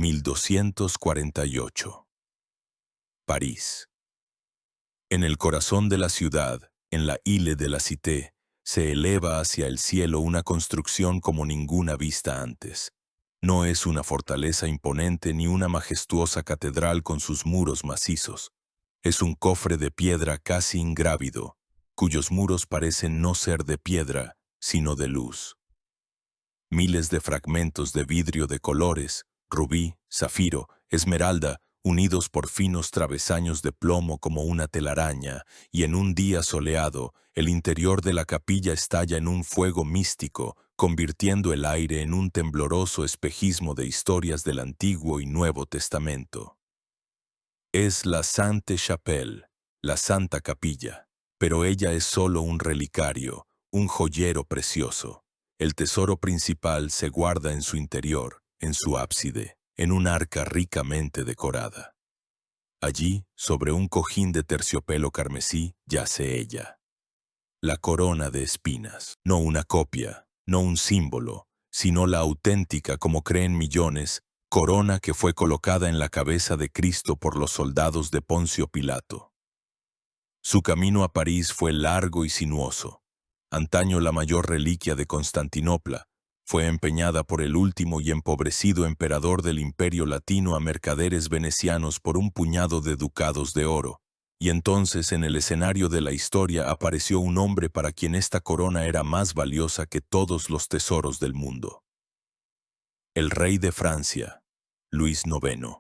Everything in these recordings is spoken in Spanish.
1248. París. En el corazón de la ciudad, en la Ile de la Cité, se eleva hacia el cielo una construcción como ninguna vista antes. No es una fortaleza imponente ni una majestuosa catedral con sus muros macizos. Es un cofre de piedra casi ingrávido, cuyos muros parecen no ser de piedra, sino de luz. Miles de fragmentos de vidrio de colores, rubí, zafiro, esmeralda, unidos por finos travesaños de plomo como una telaraña, y en un día soleado, el interior de la capilla estalla en un fuego místico, convirtiendo el aire en un tembloroso espejismo de historias del Antiguo y Nuevo Testamento. Es la Sainte-Chapelle, la Santa Capilla, pero ella es solo un relicario, un joyero precioso. El tesoro principal se guarda en su interior, en su ábside, en un arca ricamente decorada. Allí, sobre un cojín de terciopelo carmesí, yace ella. La corona de espinas, no una copia, no un símbolo, sino la auténtica, como creen millones, corona que fue colocada en la cabeza de Cristo por los soldados de Poncio Pilato. Su camino a París fue largo y sinuoso. Antaño la mayor reliquia de Constantinopla, fue empeñada por el último y empobrecido emperador del Imperio Latino a mercaderes venecianos por un puñado de ducados de oro, y entonces en el escenario de la historia apareció un hombre para quien esta corona era más valiosa que todos los tesoros del mundo. El rey de Francia, Luis IX.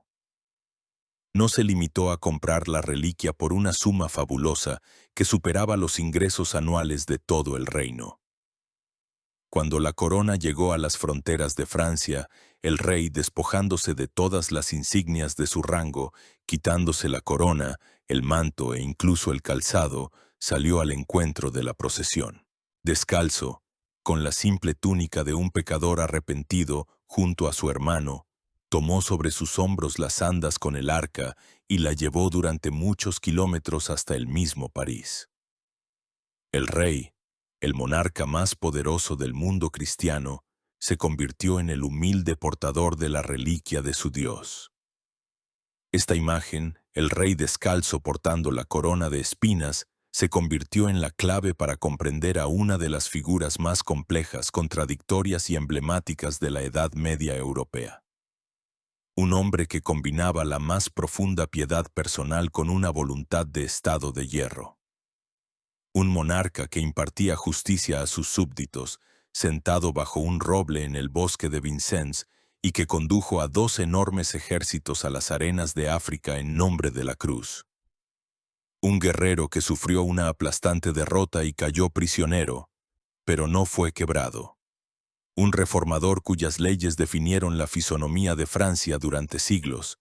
No se limitó a comprar la reliquia por una suma fabulosa que superaba los ingresos anuales de todo el reino. Cuando la corona llegó a las fronteras de Francia, el rey, despojándose de todas las insignias de su rango, quitándose la corona, el manto e incluso el calzado, salió al encuentro de la procesión. Descalzo, con la simple túnica de un pecador arrepentido junto a su hermano, tomó sobre sus hombros las andas con el arca y la llevó durante muchos kilómetros hasta el mismo París. El rey, el monarca más poderoso del mundo cristiano, se convirtió en el humilde portador de la reliquia de su Dios. Esta imagen, el rey descalzo portando la corona de espinas, se convirtió en la clave para comprender a una de las figuras más complejas, contradictorias y emblemáticas de la Edad Media europea. Un hombre que combinaba la más profunda piedad personal con una voluntad de estado de hierro. Un monarca que impartía justicia a sus súbditos, sentado bajo un roble en el bosque de Vincennes, y que condujo a 2 enormes ejércitos a las arenas de África en nombre de la cruz. Un guerrero que sufrió una aplastante derrota y cayó prisionero, pero no fue quebrado. Un reformador cuyas leyes definieron la fisonomía de Francia durante siglos,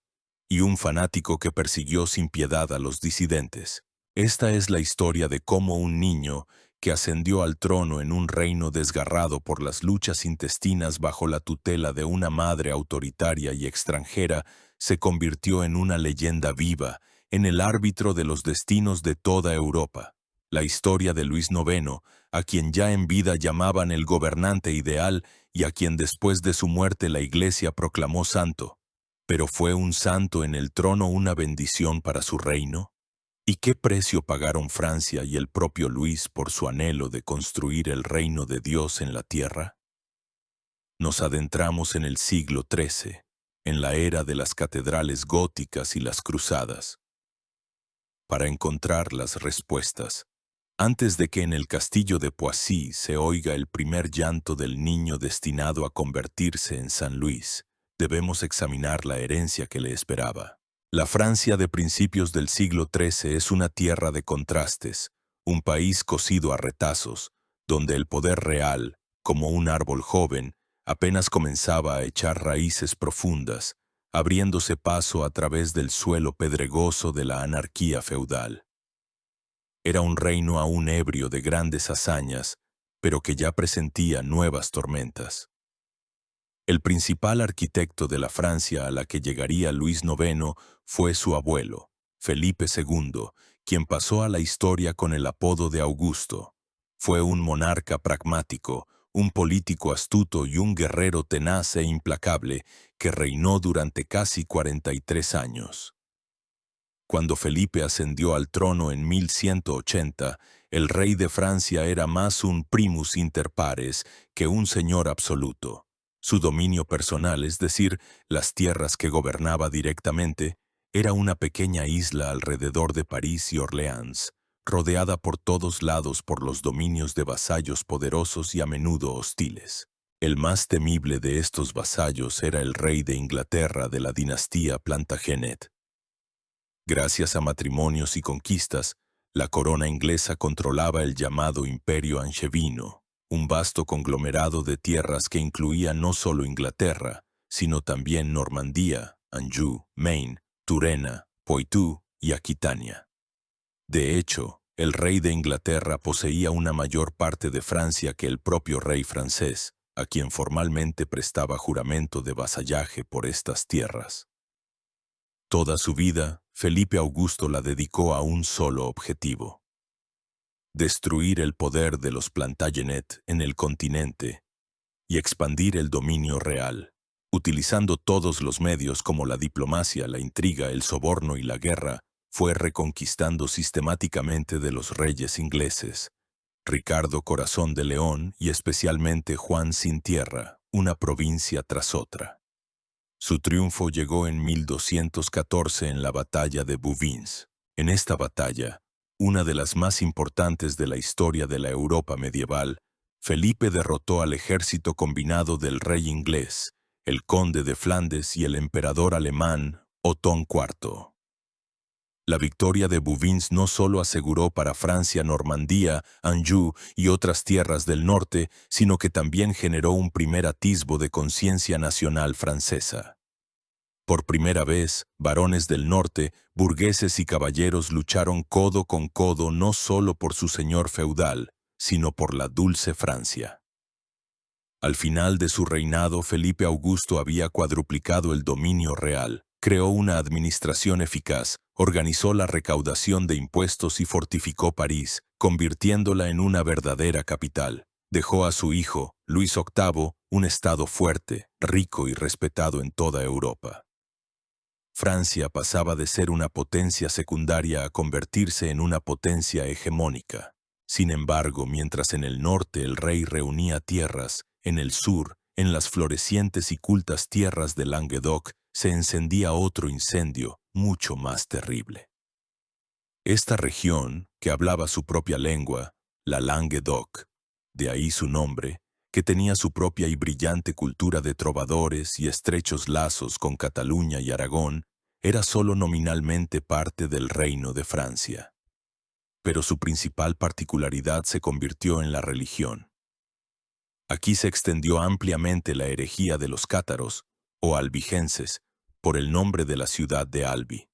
y un fanático que persiguió sin piedad a los disidentes. Esta es la historia de cómo un niño, que ascendió al trono en un reino desgarrado por las luchas intestinas bajo la tutela de una madre autoritaria y extranjera, se convirtió en una leyenda viva, en el árbitro de los destinos de toda Europa. La historia de Luis IX, a quien ya en vida llamaban el gobernante ideal y a quien después de su muerte la Iglesia proclamó santo. ¿Pero fue un santo en el trono una bendición para su reino? ¿Y qué precio pagaron Francia y el propio Luis por su anhelo de construir el reino de Dios en la tierra? Nos adentramos en el siglo XIII, en la era de las catedrales góticas y las cruzadas, para encontrar las respuestas. Antes de que en el castillo de Poissy se oiga el primer llanto del niño destinado a convertirse en San Luis, debemos examinar la herencia que le esperaba. La Francia de principios del siglo XIII es una tierra de contrastes, un país cosido a retazos, donde el poder real, como un árbol joven, apenas comenzaba a echar raíces profundas, abriéndose paso a través del suelo pedregoso de la anarquía feudal. Era un reino aún ebrio de grandes hazañas, pero que ya presentía nuevas tormentas. El principal arquitecto de la Francia a la que llegaría Luis IX fue su abuelo, Felipe II, quien pasó a la historia con el apodo de Augusto. Fue un monarca pragmático, un político astuto y un guerrero tenaz e implacable que reinó durante casi 43 años. Cuando Felipe ascendió al trono en 1180, el rey de Francia era más un primus inter pares que un señor absoluto. Su dominio personal, es decir, las tierras que gobernaba directamente, era una pequeña isla alrededor de París y Orleans, rodeada por todos lados por los dominios de vasallos poderosos y a menudo hostiles. El más temible de estos vasallos era el rey de Inglaterra de la dinastía Plantagenet. Gracias a matrimonios y conquistas, la corona inglesa controlaba el llamado Imperio Angevino, un vasto conglomerado de tierras que incluía no solo Inglaterra, sino también Normandía, Anjou, Maine, Turena, Poitou y Aquitania. De hecho, el rey de Inglaterra poseía una mayor parte de Francia que el propio rey francés, a quien formalmente prestaba juramento de vasallaje por estas tierras. Toda su vida, Felipe Augusto la dedicó a un solo objetivo: destruir el poder de los Plantagenet en el continente y expandir el dominio real. Utilizando todos los medios como la diplomacia, la intriga, el soborno y la guerra, fue reconquistando sistemáticamente de los reyes ingleses, Ricardo Corazón de León y especialmente Juan Sin Tierra, una provincia tras otra. Su triunfo llegó en 1214 en la batalla de Bouvines. En esta batalla, una de las más importantes de la historia de la Europa medieval, Felipe derrotó al ejército combinado del rey inglés, el conde de Flandes y el emperador alemán, Otón IV. La victoria de Bouvines no solo aseguró para Francia Normandía, Anjou y otras tierras del norte, sino que también generó un primer atisbo de conciencia nacional francesa. Por primera vez, varones del norte, burgueses y caballeros lucharon codo con codo no solo por su señor feudal, sino por la dulce Francia. Al final de su reinado, Felipe Augusto había cuadruplicado el dominio real, creó una administración eficaz, organizó la recaudación de impuestos y fortificó París, convirtiéndola en una verdadera capital. Dejó a su hijo, Luis VIII, un estado fuerte, rico y respetado en toda Europa. Francia pasaba de ser una potencia secundaria a convertirse en una potencia hegemónica. Sin embargo, mientras en el norte el rey reunía tierras, en el sur, en las florecientes y cultas tierras de Languedoc, se encendía otro incendio, mucho más terrible. Esta región, que hablaba su propia lengua, la Languedoc, de ahí su nombre, que tenía su propia y brillante cultura de trovadores y estrechos lazos con Cataluña y Aragón, era solo nominalmente parte del Reino de Francia. Pero su principal particularidad se convirtió en la religión. Aquí se extendió ampliamente la herejía de los cátaros, o albigenses, por el nombre de la ciudad de Albi.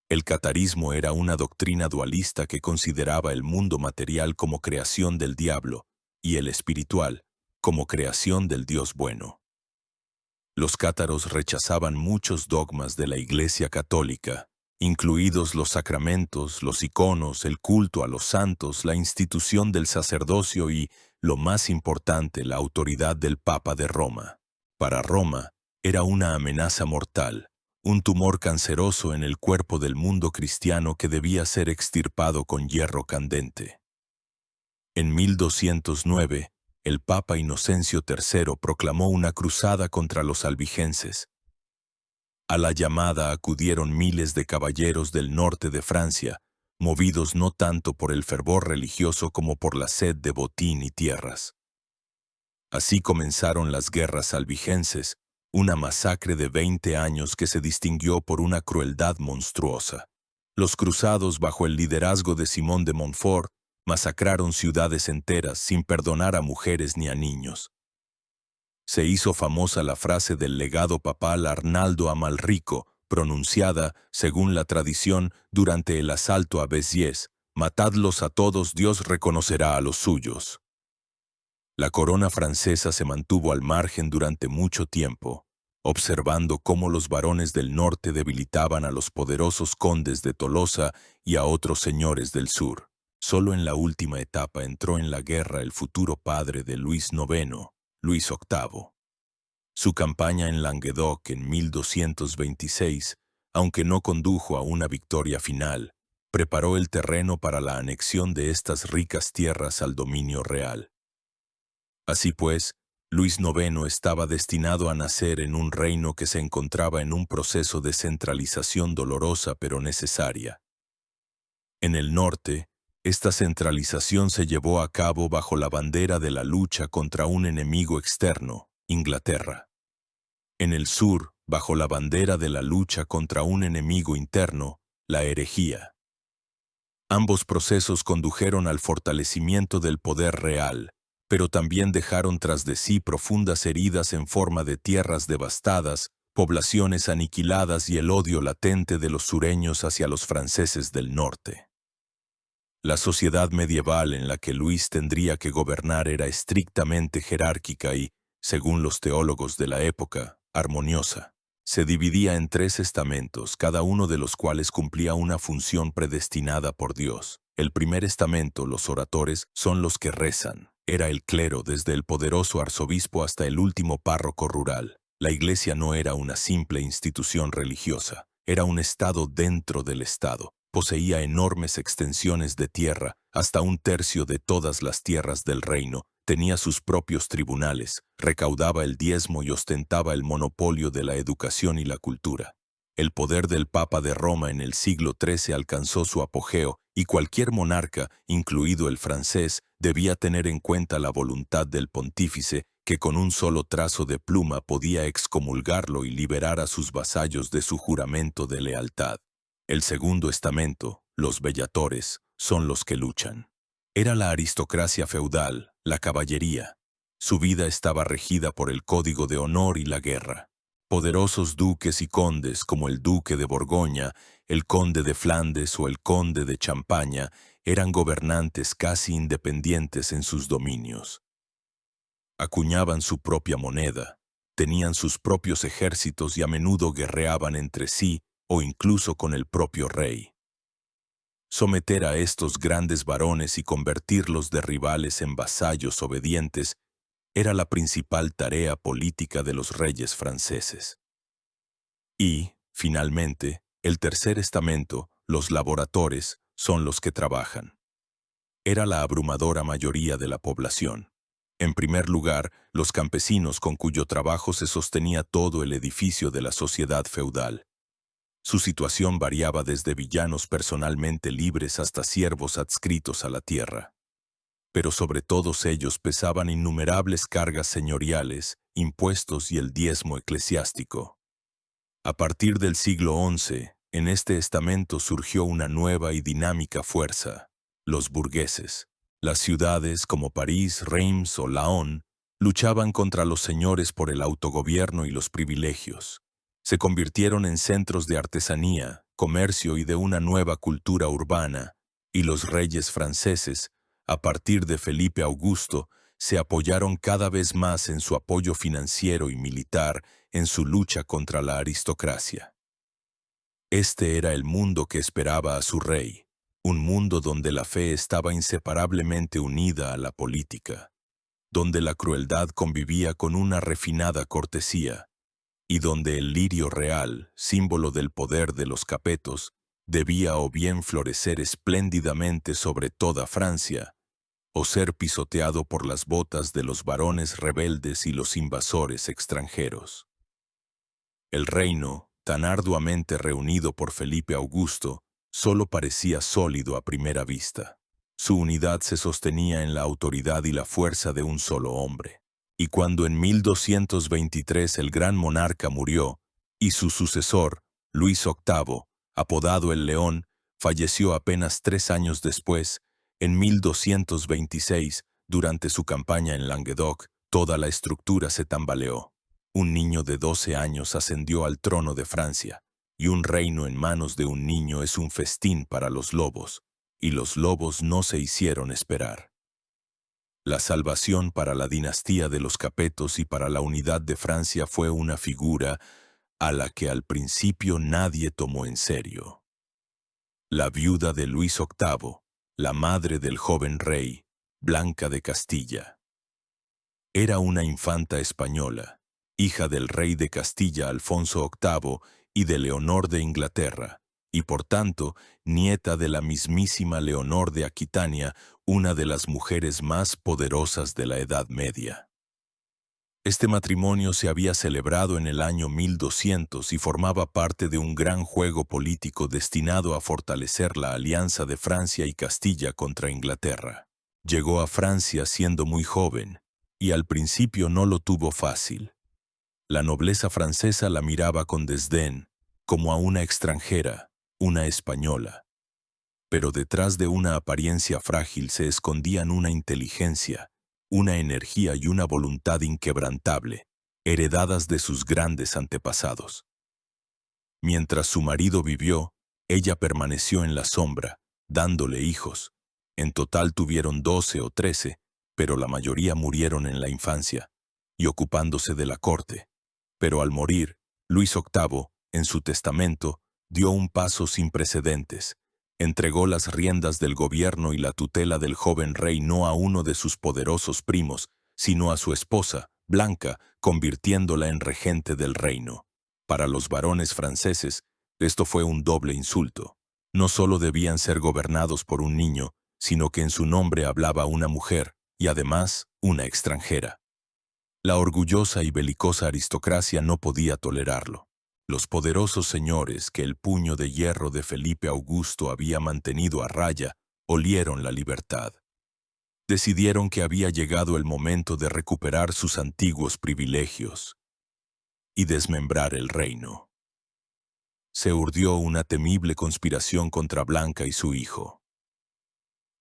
El catarismo era una doctrina dualista que consideraba el mundo material como creación del diablo y el espiritual como creación del Dios bueno. Los cátaros rechazaban muchos dogmas de la Iglesia católica, incluidos los sacramentos, los iconos, el culto a los santos, la institución del sacerdocio y, lo más importante, la autoridad del Papa de Roma. Para Roma, era una amenaza mortal, un tumor canceroso en el cuerpo del mundo cristiano que debía ser extirpado con hierro candente. En 1209, el Papa Inocencio III proclamó una cruzada contra los albigenses. A la llamada acudieron miles de caballeros del norte de Francia, movidos no tanto por el fervor religioso como por la sed de botín y tierras. Así comenzaron las guerras albigenses, una masacre de 20 años que se distinguió por una crueldad monstruosa. Los cruzados, bajo el liderazgo de Simón de Montfort, masacraron ciudades enteras sin perdonar a mujeres ni a niños. Se hizo famosa la frase del legado papal Arnaldo Amalrico, pronunciada, según la tradición, durante el asalto a Béziers: «Matadlos a todos, Dios reconocerá a los suyos». La corona francesa se mantuvo al margen durante mucho tiempo, observando cómo los varones del norte debilitaban a los poderosos condes de Tolosa y a otros señores del sur. Solo en la última etapa entró en la guerra el futuro padre de Luis IX, Luis VIII. Su campaña en Languedoc en 1226, aunque no condujo a una victoria final, preparó el terreno para la anexión de estas ricas tierras al dominio real. Así pues, Luis IX estaba destinado a nacer en un reino que se encontraba en un proceso de centralización dolorosa pero necesaria. En el norte, esta centralización se llevó a cabo bajo la bandera de la lucha contra un enemigo externo, Inglaterra. En el sur, bajo la bandera de la lucha contra un enemigo interno, la herejía. Ambos procesos condujeron al fortalecimiento del poder real, pero también dejaron tras de sí profundas heridas en forma de tierras devastadas, poblaciones aniquiladas y el odio latente de los sureños hacia los franceses del norte. La sociedad medieval en la que Luis tendría que gobernar era estrictamente jerárquica y, según los teólogos de la época, armoniosa. Se dividía en 3 estamentos, cada uno de los cuales cumplía una función predestinada por Dios. El primer estamento, los oradores, son los que rezan. Era el clero, desde el poderoso arzobispo hasta el último párroco rural. La iglesia no era una simple institución religiosa, era un estado dentro del estado. Poseía enormes extensiones de tierra, hasta 1/3 de todas las tierras del reino, tenía sus propios tribunales, recaudaba el diezmo y ostentaba el monopolio de la educación y la cultura. El poder del Papa de Roma en el siglo XIII alcanzó su apogeo y cualquier monarca, incluido el francés, debía tener en cuenta la voluntad del pontífice, que con un solo trazo de pluma podía excomulgarlo y liberar a sus vasallos de su juramento de lealtad. El segundo estamento, los bellatores, son los que luchan. Era la aristocracia feudal, la caballería. Su vida estaba regida por el código de honor y la guerra. Poderosos duques y condes como el duque de Borgoña, el conde de Flandes o el conde de Champaña eran gobernantes casi independientes en sus dominios. Acuñaban su propia moneda, tenían sus propios ejércitos y a menudo guerreaban entre sí o incluso con el propio rey. Someter a estos grandes varones y convertirlos de rivales en vasallos obedientes era la principal tarea política de los reyes franceses. Y, finalmente, el tercer estamento, los laboratores, son los que trabajan. Era la abrumadora mayoría de la población. En primer lugar, los campesinos con cuyo trabajo se sostenía todo el edificio de la sociedad feudal. Su situación variaba desde villanos personalmente libres hasta siervos adscritos a la tierra. Pero sobre todos ellos pesaban innumerables cargas señoriales, impuestos y el diezmo eclesiástico. A partir del siglo XI, en este estamento surgió una nueva y dinámica fuerza, los burgueses. Las ciudades como París, Reims o Laon luchaban contra los señores por el autogobierno y los privilegios. Se convirtieron en centros de artesanía, comercio y de una nueva cultura urbana, y los reyes franceses, a partir de Felipe Augusto, se apoyaron cada vez más en su apoyo financiero y militar en su lucha contra la aristocracia. Este era el mundo que esperaba a su rey, un mundo donde la fe estaba inseparablemente unida a la política, donde la crueldad convivía con una refinada cortesía, y donde el lirio real, símbolo del poder de los capetos, debía o bien florecer espléndidamente sobre toda Francia, o ser pisoteado por las botas de los varones rebeldes y los invasores extranjeros. El reino, tan arduamente reunido por Felipe Augusto, solo parecía sólido a primera vista. Su unidad se sostenía en la autoridad y la fuerza de un solo hombre. Y cuando en 1223 el gran monarca murió, y su sucesor, Luis VIII, apodado el León, falleció apenas 3 años después, en 1226, durante su campaña en Languedoc, toda la estructura se tambaleó. Un niño de 12 años ascendió al trono de Francia, y un reino en manos de un niño es un festín para los lobos, y los lobos no se hicieron esperar. La salvación para la dinastía de los Capetos y para la unidad de Francia fue una figura a la que al principio nadie tomó en serio. La viuda de Luis VIII, la madre del joven rey, Blanca de Castilla. Era una infanta española, hija del rey de Castilla Alfonso VIII y de Leonor de Inglaterra, y por tanto, nieta de la mismísima Leonor de Aquitania, una de las mujeres más poderosas de la Edad Media. Este matrimonio se había celebrado en el año 1200 y formaba parte de un gran juego político destinado a fortalecer la alianza de Francia y Castilla contra Inglaterra. Llegó a Francia siendo muy joven, y al principio no lo tuvo fácil. La nobleza francesa la miraba con desdén, como a una extranjera, una española. Pero detrás de una apariencia frágil se escondían una inteligencia, una energía y una voluntad inquebrantable, heredadas de sus grandes antepasados. Mientras su marido vivió, ella permaneció en la sombra, dándole hijos. En total tuvieron 12 o 13, pero la mayoría murieron en la infancia, y ocupándose de la corte. Pero al morir, Luis VIII, en su testamento, dio un paso sin precedentes. Entregó las riendas del gobierno y la tutela del joven rey no a uno de sus poderosos primos, sino a su esposa, Blanca, convirtiéndola en regente del reino. Para los varones franceses, esto fue un doble insulto. No solo debían ser gobernados por un niño, sino que en su nombre hablaba una mujer, y además una extranjera. La orgullosa y belicosa aristocracia no podía tolerarlo. Los poderosos señores que el puño de hierro de Felipe Augusto había mantenido a raya, olieron la libertad. Decidieron que había llegado el momento de recuperar sus antiguos privilegios y desmembrar el reino. Se urdió una temible conspiración contra Blanca y su hijo.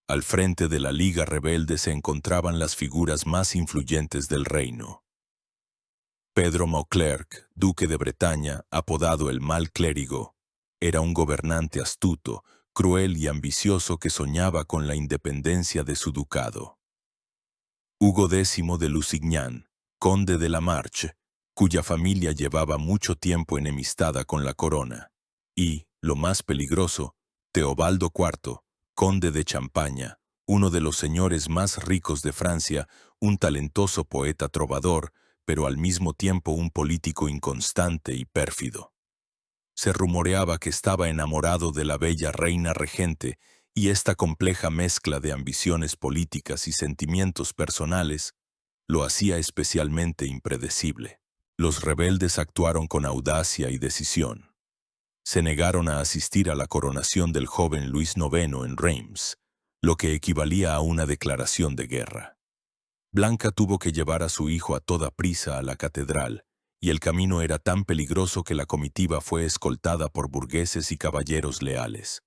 Al frente de la Liga Rebelde se encontraban las figuras más influyentes del reino. Pedro Mauclerc, duque de Bretaña, apodado el Mal Clérigo, era un gobernante astuto, cruel y ambicioso que soñaba con la independencia de su ducado. Hugo X de Lusignan, conde de la Marche, cuya familia llevaba mucho tiempo enemistada con la corona, y, lo más peligroso, Teobaldo IV, conde de Champaña, uno de los señores más ricos de Francia, un talentoso poeta trovador, pero al mismo tiempo un político inconstante y pérfido. Se rumoreaba que estaba enamorado de la bella reina regente, y esta compleja mezcla de ambiciones políticas y sentimientos personales lo hacía especialmente impredecible. Los rebeldes actuaron con audacia y decisión. Se negaron a asistir a la coronación del joven Luis IX en Reims, lo que equivalía a una declaración de guerra. Blanca tuvo que llevar a su hijo a toda prisa a la catedral, y el camino era tan peligroso que la comitiva fue escoltada por burgueses y caballeros leales.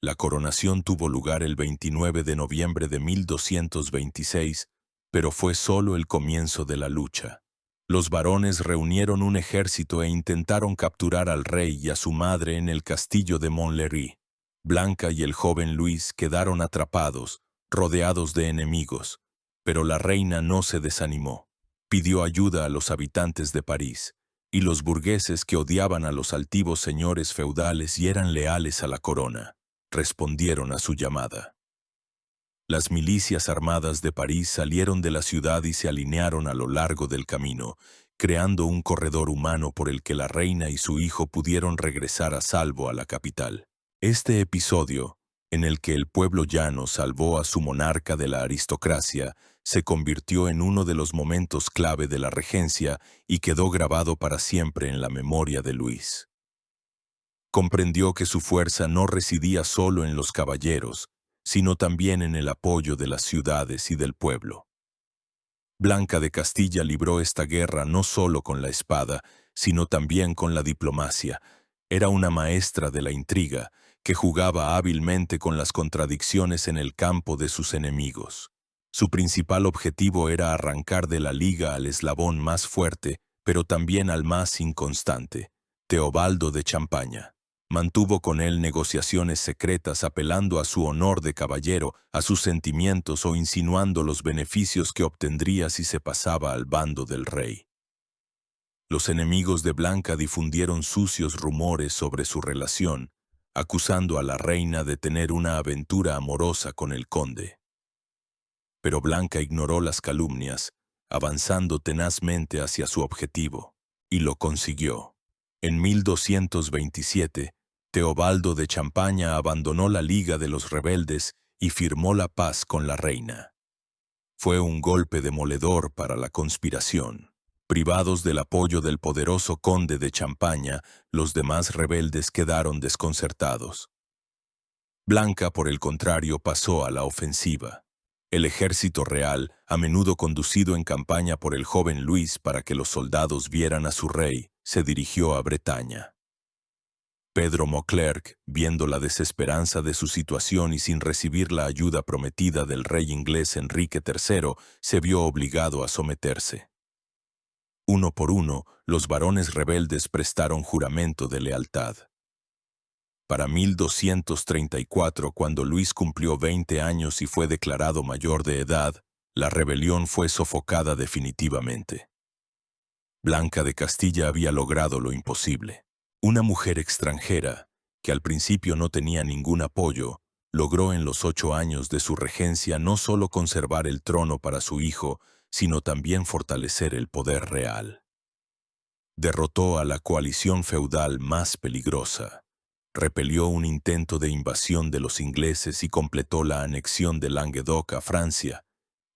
La coronación tuvo lugar el 29 de noviembre de 1226, pero fue solo el comienzo de la lucha. Los varones reunieron un ejército e intentaron capturar al rey y a su madre en el castillo de Montlhéry. Blanca y el joven Luis quedaron atrapados, rodeados de enemigos, pero la reina no se desanimó. Pidió ayuda a los habitantes de París, y los burgueses que odiaban a los altivos señores feudales y eran leales a la corona, respondieron a su llamada. Las milicias armadas de París salieron de la ciudad y se alinearon a lo largo del camino, creando un corredor humano por el que la reina y su hijo pudieron regresar a salvo a la capital. Este episodio, en el que el pueblo llano salvó a su monarca de la aristocracia, se convirtió en uno de los momentos clave de la regencia y quedó grabado para siempre en la memoria de Luis. Comprendió que su fuerza no residía solo en los caballeros, sino también en el apoyo de las ciudades y del pueblo. Blanca de Castilla libró esta guerra no solo con la espada, sino también con la diplomacia. Era una maestra de la intriga, que jugaba hábilmente con las contradicciones en el campo de sus enemigos. Su principal objetivo era arrancar de la liga al eslabón más fuerte, pero también al más inconstante, Teobaldo de Champaña. Mantuvo con él negociaciones secretas apelando a su honor de caballero, a sus sentimientos o insinuando los beneficios que obtendría si se pasaba al bando del rey. Los enemigos de Blanca difundieron sucios rumores sobre su relación, acusando a la reina de tener una aventura amorosa con el conde. Pero Blanca ignoró las calumnias, avanzando tenazmente hacia su objetivo, y lo consiguió. En 1227, Teobaldo de Champaña abandonó la Liga de los Rebeldes y firmó la paz con la reina. Fue un golpe demoledor para la conspiración. Privados del apoyo del poderoso conde de Champaña, los demás rebeldes quedaron desconcertados. Blanca, por el contrario, pasó a la ofensiva. El ejército real, a menudo conducido en campaña por el joven Luis para que los soldados vieran a su rey, se dirigió a Bretaña. Pedro Mauclerc, viendo la desesperanza de su situación y sin recibir la ayuda prometida del rey inglés Enrique III, se vio obligado a someterse. Uno por uno, los varones rebeldes prestaron juramento de lealtad. Para 1234, cuando Luis cumplió 20 años y fue declarado mayor de edad, la rebelión fue sofocada definitivamente. Blanca de Castilla había logrado lo imposible. Una mujer extranjera, que al principio no tenía ningún apoyo, logró en los 8 años de su regencia no solo conservar el trono para su hijo, sino también fortalecer el poder real. Derrotó a la coalición feudal más peligrosa. Repelió un intento de invasión de los ingleses y completó la anexión de Languedoc a Francia,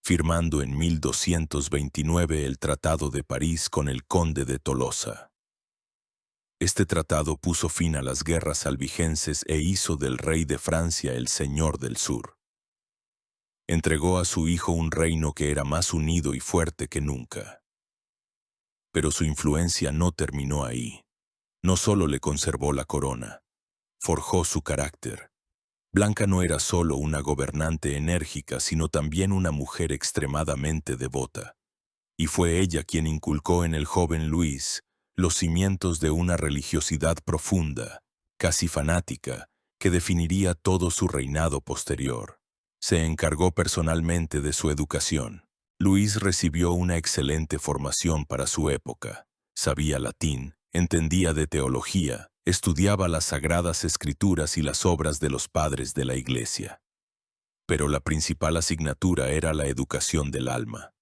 firmando en 1229 el Tratado de París con el conde de Tolosa. Este tratado puso fin a las guerras albigenses e hizo del rey de Francia el señor del sur. Entregó a su hijo un reino que era más unido y fuerte que nunca. Pero su influencia no terminó ahí. No solo le conservó la corona, forjó su carácter. Blanca no era solo una gobernante enérgica, sino también una mujer extremadamente devota. Y fue ella quien inculcó en el joven Luis los cimientos de una religiosidad profunda, casi fanática, que definiría todo su reinado posterior. Se encargó personalmente de su educación. Luis recibió una excelente formación para su época. Sabía latín, entendía de teología, estudiaba las sagradas escrituras y las obras de los padres de la Iglesia. Pero la principal asignatura era la educación del alma.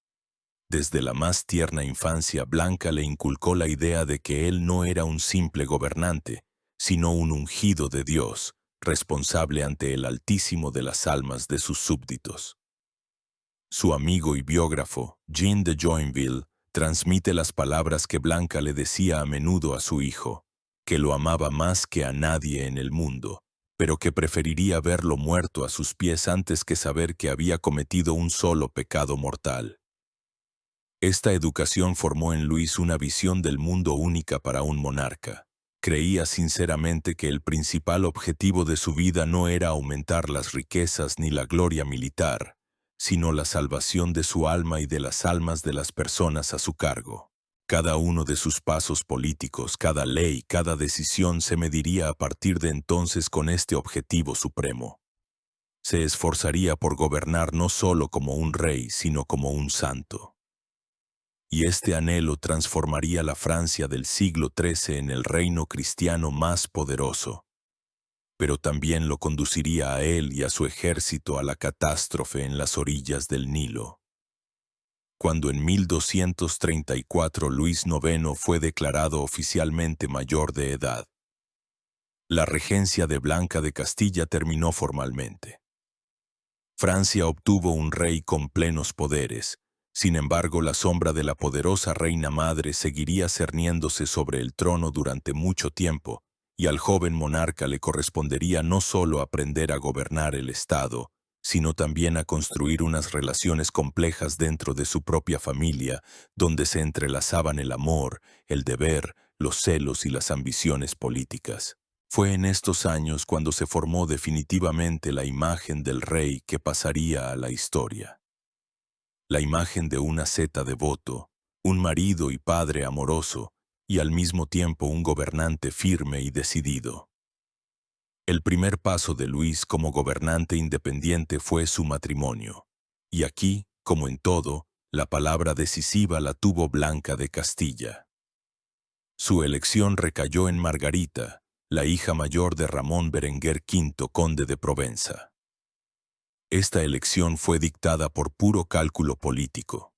Desde la más tierna infancia, Blanca le inculcó la idea de que él no era un simple gobernante, sino un ungido de Dios, responsable ante el Altísimo de las almas de sus súbditos. Su amigo y biógrafo, Jean de Joinville, transmite las palabras que Blanca le decía a menudo a su hijo, que lo amaba más que a nadie en el mundo, pero que preferiría verlo muerto a sus pies antes que saber que había cometido un solo pecado mortal. Esta educación formó en Luis una visión del mundo única para un monarca. Creía sinceramente que el principal objetivo de su vida no era aumentar las riquezas ni la gloria militar, sino la salvación de su alma y de las almas de las personas a su cargo. Cada uno de sus pasos políticos, cada ley, cada decisión se mediría a partir de entonces con este objetivo supremo. Se esforzaría por gobernar no solo como un rey, sino como un santo. Y este anhelo transformaría la Francia del siglo XIII en el reino cristiano más poderoso. Pero también lo conduciría a él y a su ejército a la catástrofe en las orillas del Nilo. Cuando en 1234 Luis IX fue declarado oficialmente mayor de edad, la regencia de Blanca de Castilla terminó formalmente. Francia obtuvo un rey con plenos poderes. Sin embargo, la sombra de la poderosa reina madre seguiría cerniéndose sobre el trono durante mucho tiempo, y al joven monarca le correspondería no solo aprender a gobernar el Estado, sino también a construir unas relaciones complejas dentro de su propia familia, donde se entrelazaban el amor, el deber, los celos y las ambiciones políticas. Fue en estos años cuando se formó definitivamente la imagen del rey que pasaría a la historia. La imagen de un asceta devoto, un marido y padre amoroso, y al mismo tiempo un gobernante firme y decidido. El primer paso de Luis como gobernante independiente fue su matrimonio. Y aquí, como en todo, la palabra decisiva la tuvo Blanca de Castilla. Su elección recayó en Margarita, la hija mayor de Ramón Berenguer V, conde de Provenza. Esta elección fue dictada por puro cálculo político.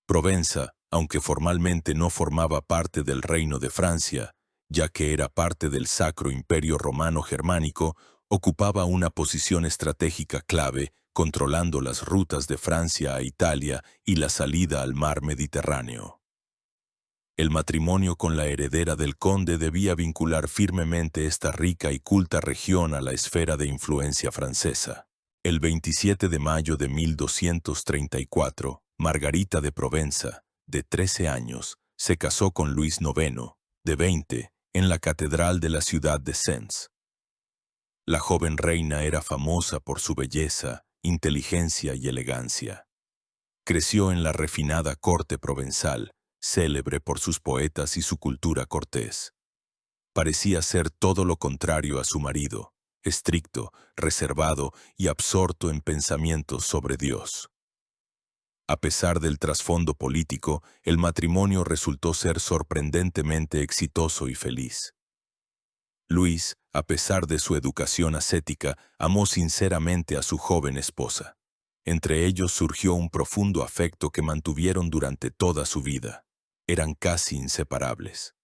Provenza, aunque formalmente no formaba parte del Reino de Francia, ya que era parte del Sacro Imperio Romano Germánico, ocupaba una posición estratégica clave, controlando las rutas de Francia a Italia y la salida al mar Mediterráneo. El matrimonio con la heredera del conde debía vincular firmemente esta rica y culta región a la esfera de influencia francesa. El 27 de mayo de 1234, Margarita de Provenza, de 13 años, se casó con Luis IX, de 20, en la catedral de la ciudad de Sens. La joven reina era famosa por su belleza, inteligencia y elegancia. Creció en la refinada corte provenzal, célebre por sus poetas y su cultura cortés. Parecía ser todo lo contrario a su marido, estricto, reservado y absorto en pensamientos sobre Dios. A pesar del trasfondo político, el matrimonio resultó ser sorprendentemente exitoso y feliz. Luis, a pesar de su educación ascética, amó sinceramente a su joven esposa. Entre ellos surgió un profundo afecto que mantuvieron durante toda su vida. Eran casi inseparables.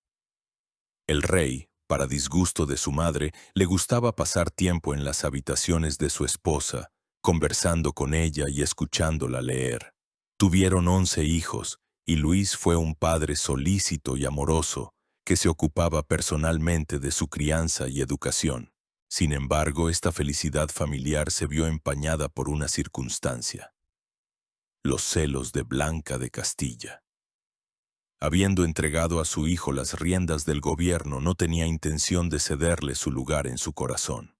El rey, para disgusto de su madre, le gustaba pasar tiempo en las habitaciones de su esposa, conversando con ella y escuchándola leer. Tuvieron 11 hijos, y Luis fue un padre solícito y amoroso, que se ocupaba personalmente de su crianza y educación. Sin embargo, esta felicidad familiar se vio empañada por una circunstancia: los celos de Blanca de Castilla. Habiendo entregado a su hijo las riendas del gobierno, no tenía intención de cederle su lugar en su corazón.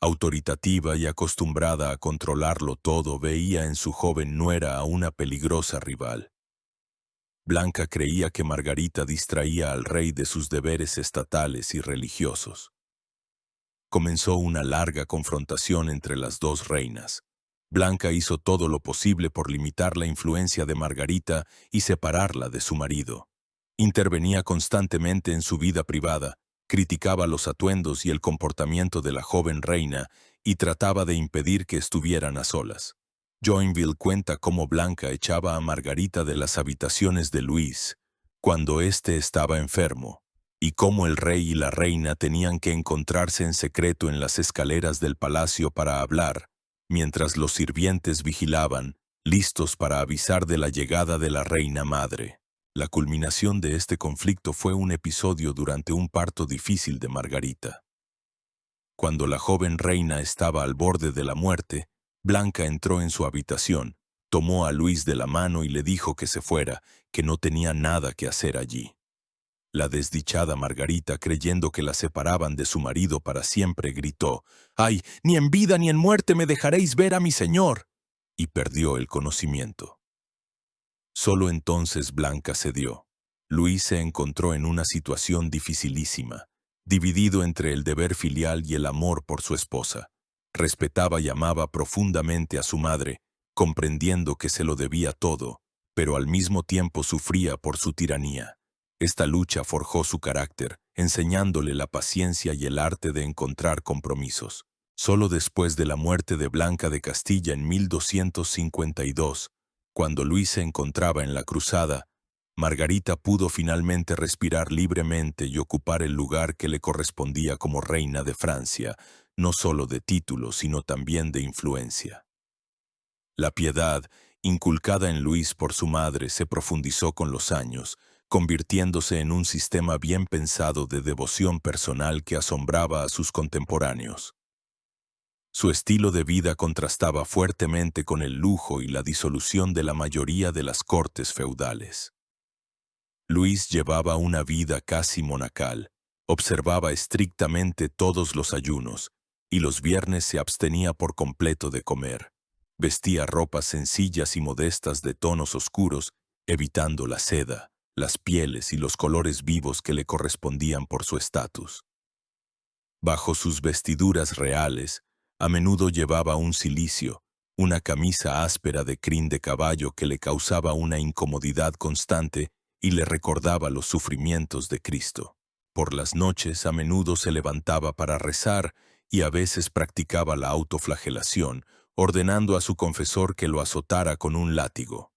Autoritativa y acostumbrada a controlarlo todo, veía en su joven nuera a una peligrosa rival. Blanca creía que Margarita distraía al rey de sus deberes estatales y religiosos. Comenzó una larga confrontación entre las dos reinas. Blanca hizo todo lo posible por limitar la influencia de Margarita y separarla de su marido. Intervenía constantemente en su vida privada, criticaba los atuendos y el comportamiento de la joven reina y trataba de impedir que estuvieran a solas. Joinville cuenta cómo Blanca echaba a Margarita de las habitaciones de Luis cuando éste estaba enfermo, y cómo el rey y la reina tenían que encontrarse en secreto en las escaleras del palacio para hablar, mientras los sirvientes vigilaban, listos para avisar de la llegada de la reina madre. La culminación de este conflicto fue un episodio durante un parto difícil de Margarita. Cuando la joven reina estaba al borde de la muerte, Blanca entró en su habitación, tomó a Luis de la mano y le dijo que se fuera, que no tenía nada que hacer allí. La desdichada Margarita, creyendo que la separaban de su marido para siempre, gritó: «¡Ay, ni en vida ni en muerte me dejaréis ver a mi señor!», y perdió el conocimiento. Solo entonces Blanca cedió. Luis se encontró en una situación dificilísima, dividido entre el deber filial y el amor por su esposa. Respetaba y amaba profundamente a su madre, comprendiendo que se lo debía todo, pero al mismo tiempo sufría por su tiranía. Esta lucha forjó su carácter, enseñándole la paciencia y el arte de encontrar compromisos. Solo después de la muerte de Blanca de Castilla en 1252, cuando Luis se encontraba en la cruzada, Margarita pudo finalmente respirar libremente y ocupar el lugar que le correspondía como reina de Francia, no solo de título, sino también de influencia. La piedad, inculcada en Luis por su madre, se profundizó con los años, convirtiéndose en un sistema bien pensado de devoción personal que asombraba a sus contemporáneos. Su estilo de vida contrastaba fuertemente con el lujo y la disolución de la mayoría de las cortes feudales. Luis llevaba una vida casi monacal, observaba estrictamente todos los ayunos, y los viernes se abstenía por completo de comer. Vestía ropas sencillas y modestas de tonos oscuros, evitando la seda, las pieles y los colores vivos que le correspondían por su estatus. Bajo sus vestiduras reales, a menudo llevaba un cilicio, una camisa áspera de crin de caballo que le causaba una incomodidad constante y le recordaba los sufrimientos de Cristo. Por las noches a menudo se levantaba para rezar y a veces practicaba la autoflagelación, ordenando a su confesor que lo azotara con un látigo.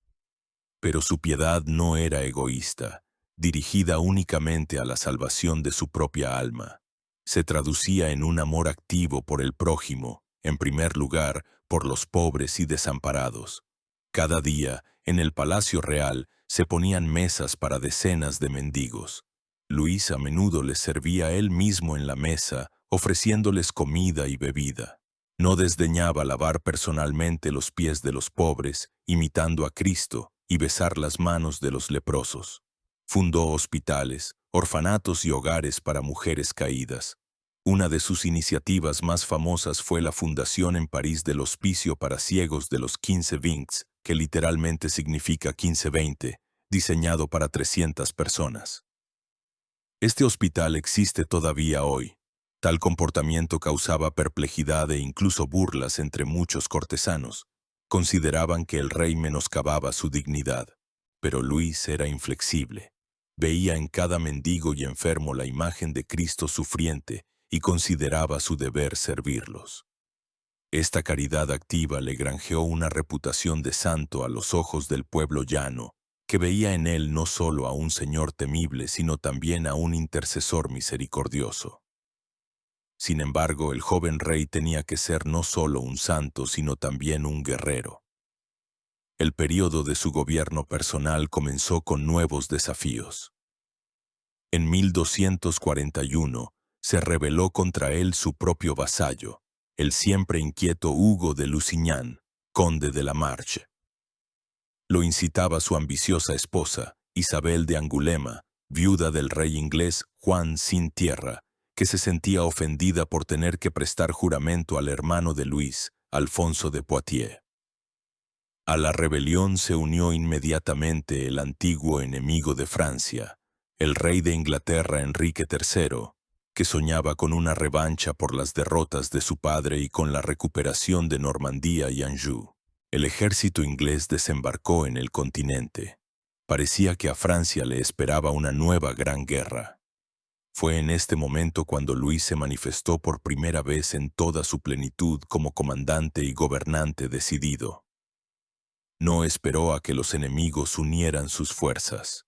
Pero su piedad no era egoísta, dirigida únicamente a la salvación de su propia alma. Se traducía en un amor activo por el prójimo, en primer lugar, por los pobres y desamparados. Cada día, en el Palacio Real, se ponían mesas para decenas de mendigos. Luis a menudo les servía él mismo en la mesa, ofreciéndoles comida y bebida. No desdeñaba lavar personalmente los pies de los pobres, imitando a Cristo, y besar las manos de los leprosos. Fundó hospitales, orfanatos y hogares para mujeres caídas. Una de sus iniciativas más famosas fue la fundación en París del Hospicio para Ciegos de los 15 Vincs, que literalmente significa 15-20, diseñado para 300 personas. Este hospital existe todavía hoy. Tal comportamiento causaba perplejidad e incluso burlas entre muchos cortesanos. Consideraban que el rey menoscababa su dignidad. Pero Luis era inflexible. Veía en cada mendigo y enfermo la imagen de Cristo sufriente y consideraba su deber servirlos. Esta caridad activa le granjeó una reputación de santo a los ojos del pueblo llano, que veía en él no solo a un señor temible, sino también a un intercesor misericordioso. Sin embargo, el joven rey tenía que ser no solo un santo, sino también un guerrero. El período de su gobierno personal comenzó con nuevos desafíos. En 1241 se rebeló contra él su propio vasallo, el siempre inquieto Hugo de Lusignan, conde de la Marche. Lo incitaba su ambiciosa esposa, Isabel de Angulema, viuda del rey inglés Juan sin Tierra, que se sentía ofendida por tener que prestar juramento al hermano de Luis, Alfonso de Poitiers. A la rebelión se unió inmediatamente el antiguo enemigo de Francia, el rey de Inglaterra Enrique III, que soñaba con una revancha por las derrotas de su padre y con la recuperación de Normandía y Anjou. El ejército inglés desembarcó en el continente. Parecía que a Francia le esperaba una nueva gran guerra. Fue en este momento cuando Luis se manifestó por primera vez en toda su plenitud como comandante y gobernante decidido. No esperó a que los enemigos unieran sus fuerzas.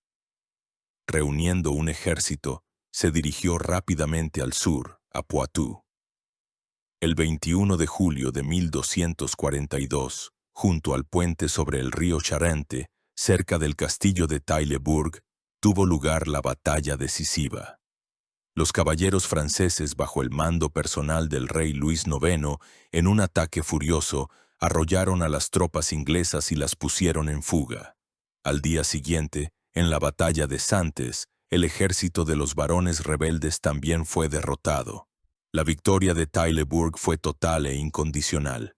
Reuniendo un ejército, se dirigió rápidamente al sur, a Poitou. El 21 de julio de 1242, junto al puente sobre el río Charente, cerca del castillo de Taillebourg, tuvo lugar la batalla decisiva. Los caballeros franceses, bajo el mando personal del rey Luis IX, en un ataque furioso, arrollaron a las tropas inglesas y las pusieron en fuga. Al día siguiente, en la batalla de Santes, el ejército de los varones rebeldes también fue derrotado. La victoria de Taillebourg fue total e incondicional.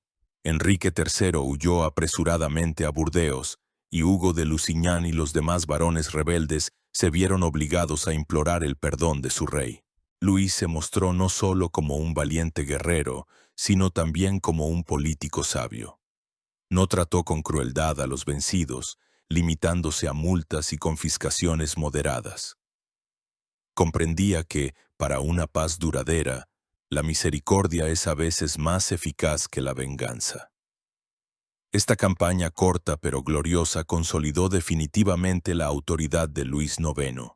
Enrique III huyó apresuradamente a Burdeos, y Hugo de Lusignan y los demás varones rebeldes se vieron obligados a implorar el perdón de su rey. Luis se mostró no solo como un valiente guerrero, sino también como un político sabio. No trató con crueldad a los vencidos, limitándose a multas y confiscaciones moderadas. Comprendía que, para una paz duradera, la misericordia es a veces más eficaz que la venganza. Esta campaña corta pero gloriosa consolidó definitivamente la autoridad de Luis IX.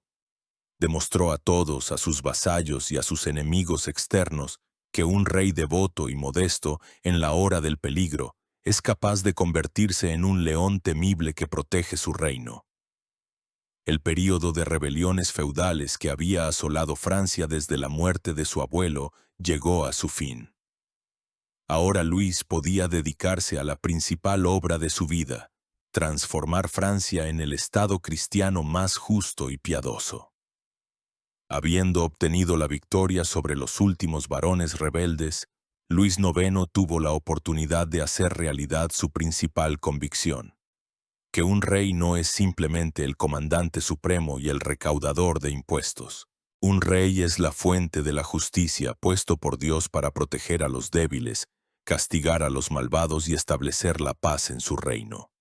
Demostró a todos, a sus vasallos y a sus enemigos externos, que un rey devoto y modesto, en la hora del peligro, es capaz de convertirse en un león temible que protege su reino. El período de rebeliones feudales que había asolado Francia desde la muerte de su abuelo llegó a su fin. Ahora Luis podía dedicarse a la principal obra de su vida, transformar Francia en el Estado cristiano más justo y piadoso. Habiendo obtenido la victoria sobre los últimos varones rebeldes, Luis IX tuvo la oportunidad de hacer realidad su principal convicción: que un rey no es simplemente el comandante supremo y el recaudador de impuestos. Un rey es la fuente de la justicia puesto por Dios para proteger a los débiles, castigar a los malvados y establecer la paz en su reino.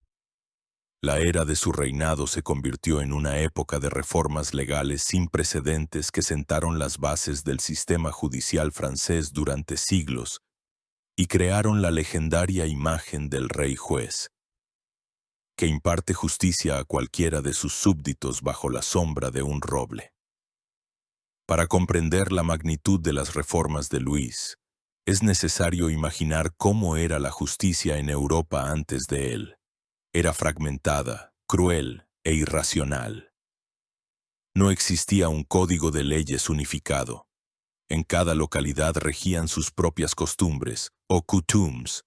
La era de su reinado se convirtió en una época de reformas legales sin precedentes que sentaron las bases del sistema judicial francés durante siglos y crearon la legendaria imagen del rey juez, que imparte justicia a cualquiera de sus súbditos bajo la sombra de un roble. Para comprender la magnitud de las reformas de Luis, es necesario imaginar cómo era la justicia en Europa antes de él. Era fragmentada, cruel e irracional. No existía un código de leyes unificado. En cada localidad regían sus propias costumbres, o coutumes.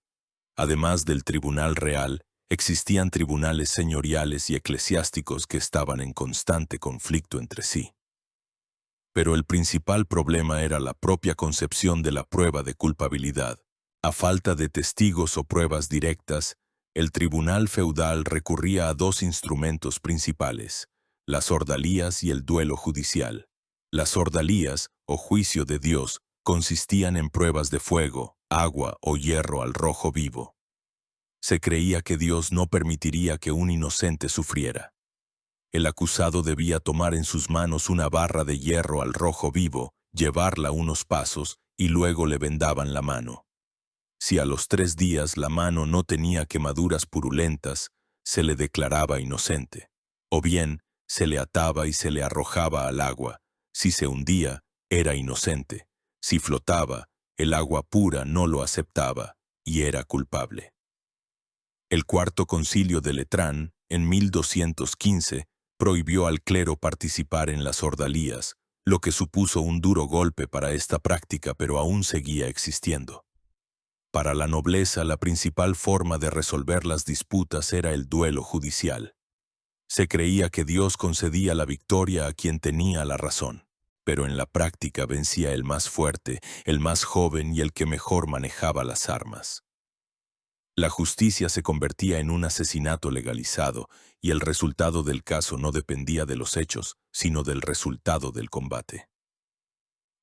Además del tribunal real, existían tribunales señoriales y eclesiásticos que estaban en constante conflicto entre sí. Pero el principal problema era la propia concepción de la prueba de culpabilidad. A falta de testigos o pruebas directas, el tribunal feudal recurría a dos instrumentos principales: las ordalías y el duelo judicial. Las ordalías, o juicio de Dios, consistían en pruebas de fuego, agua o hierro al rojo vivo. Se creía que Dios no permitiría que un inocente sufriera. El acusado debía tomar en sus manos una barra de hierro al rojo vivo, llevarla unos pasos y luego le vendaban la mano. Si a los 3 días la mano no tenía quemaduras purulentas, se le declaraba inocente. O bien, se le ataba y se le arrojaba al agua. Si se hundía, era inocente. Si flotaba, el agua pura no lo aceptaba y era culpable. El Cuarto Concilio de Letrán, en 1215, prohibió al clero participar en las ordalías, lo que supuso un duro golpe para esta práctica, pero aún seguía existiendo. Para la nobleza, la principal forma de resolver las disputas era el duelo judicial. Se creía que Dios concedía la victoria a quien tenía la razón, pero en la práctica vencía el más fuerte, el más joven y el que mejor manejaba las armas. La justicia se convertía en un asesinato legalizado, y el resultado del caso no dependía de los hechos, sino del resultado del combate.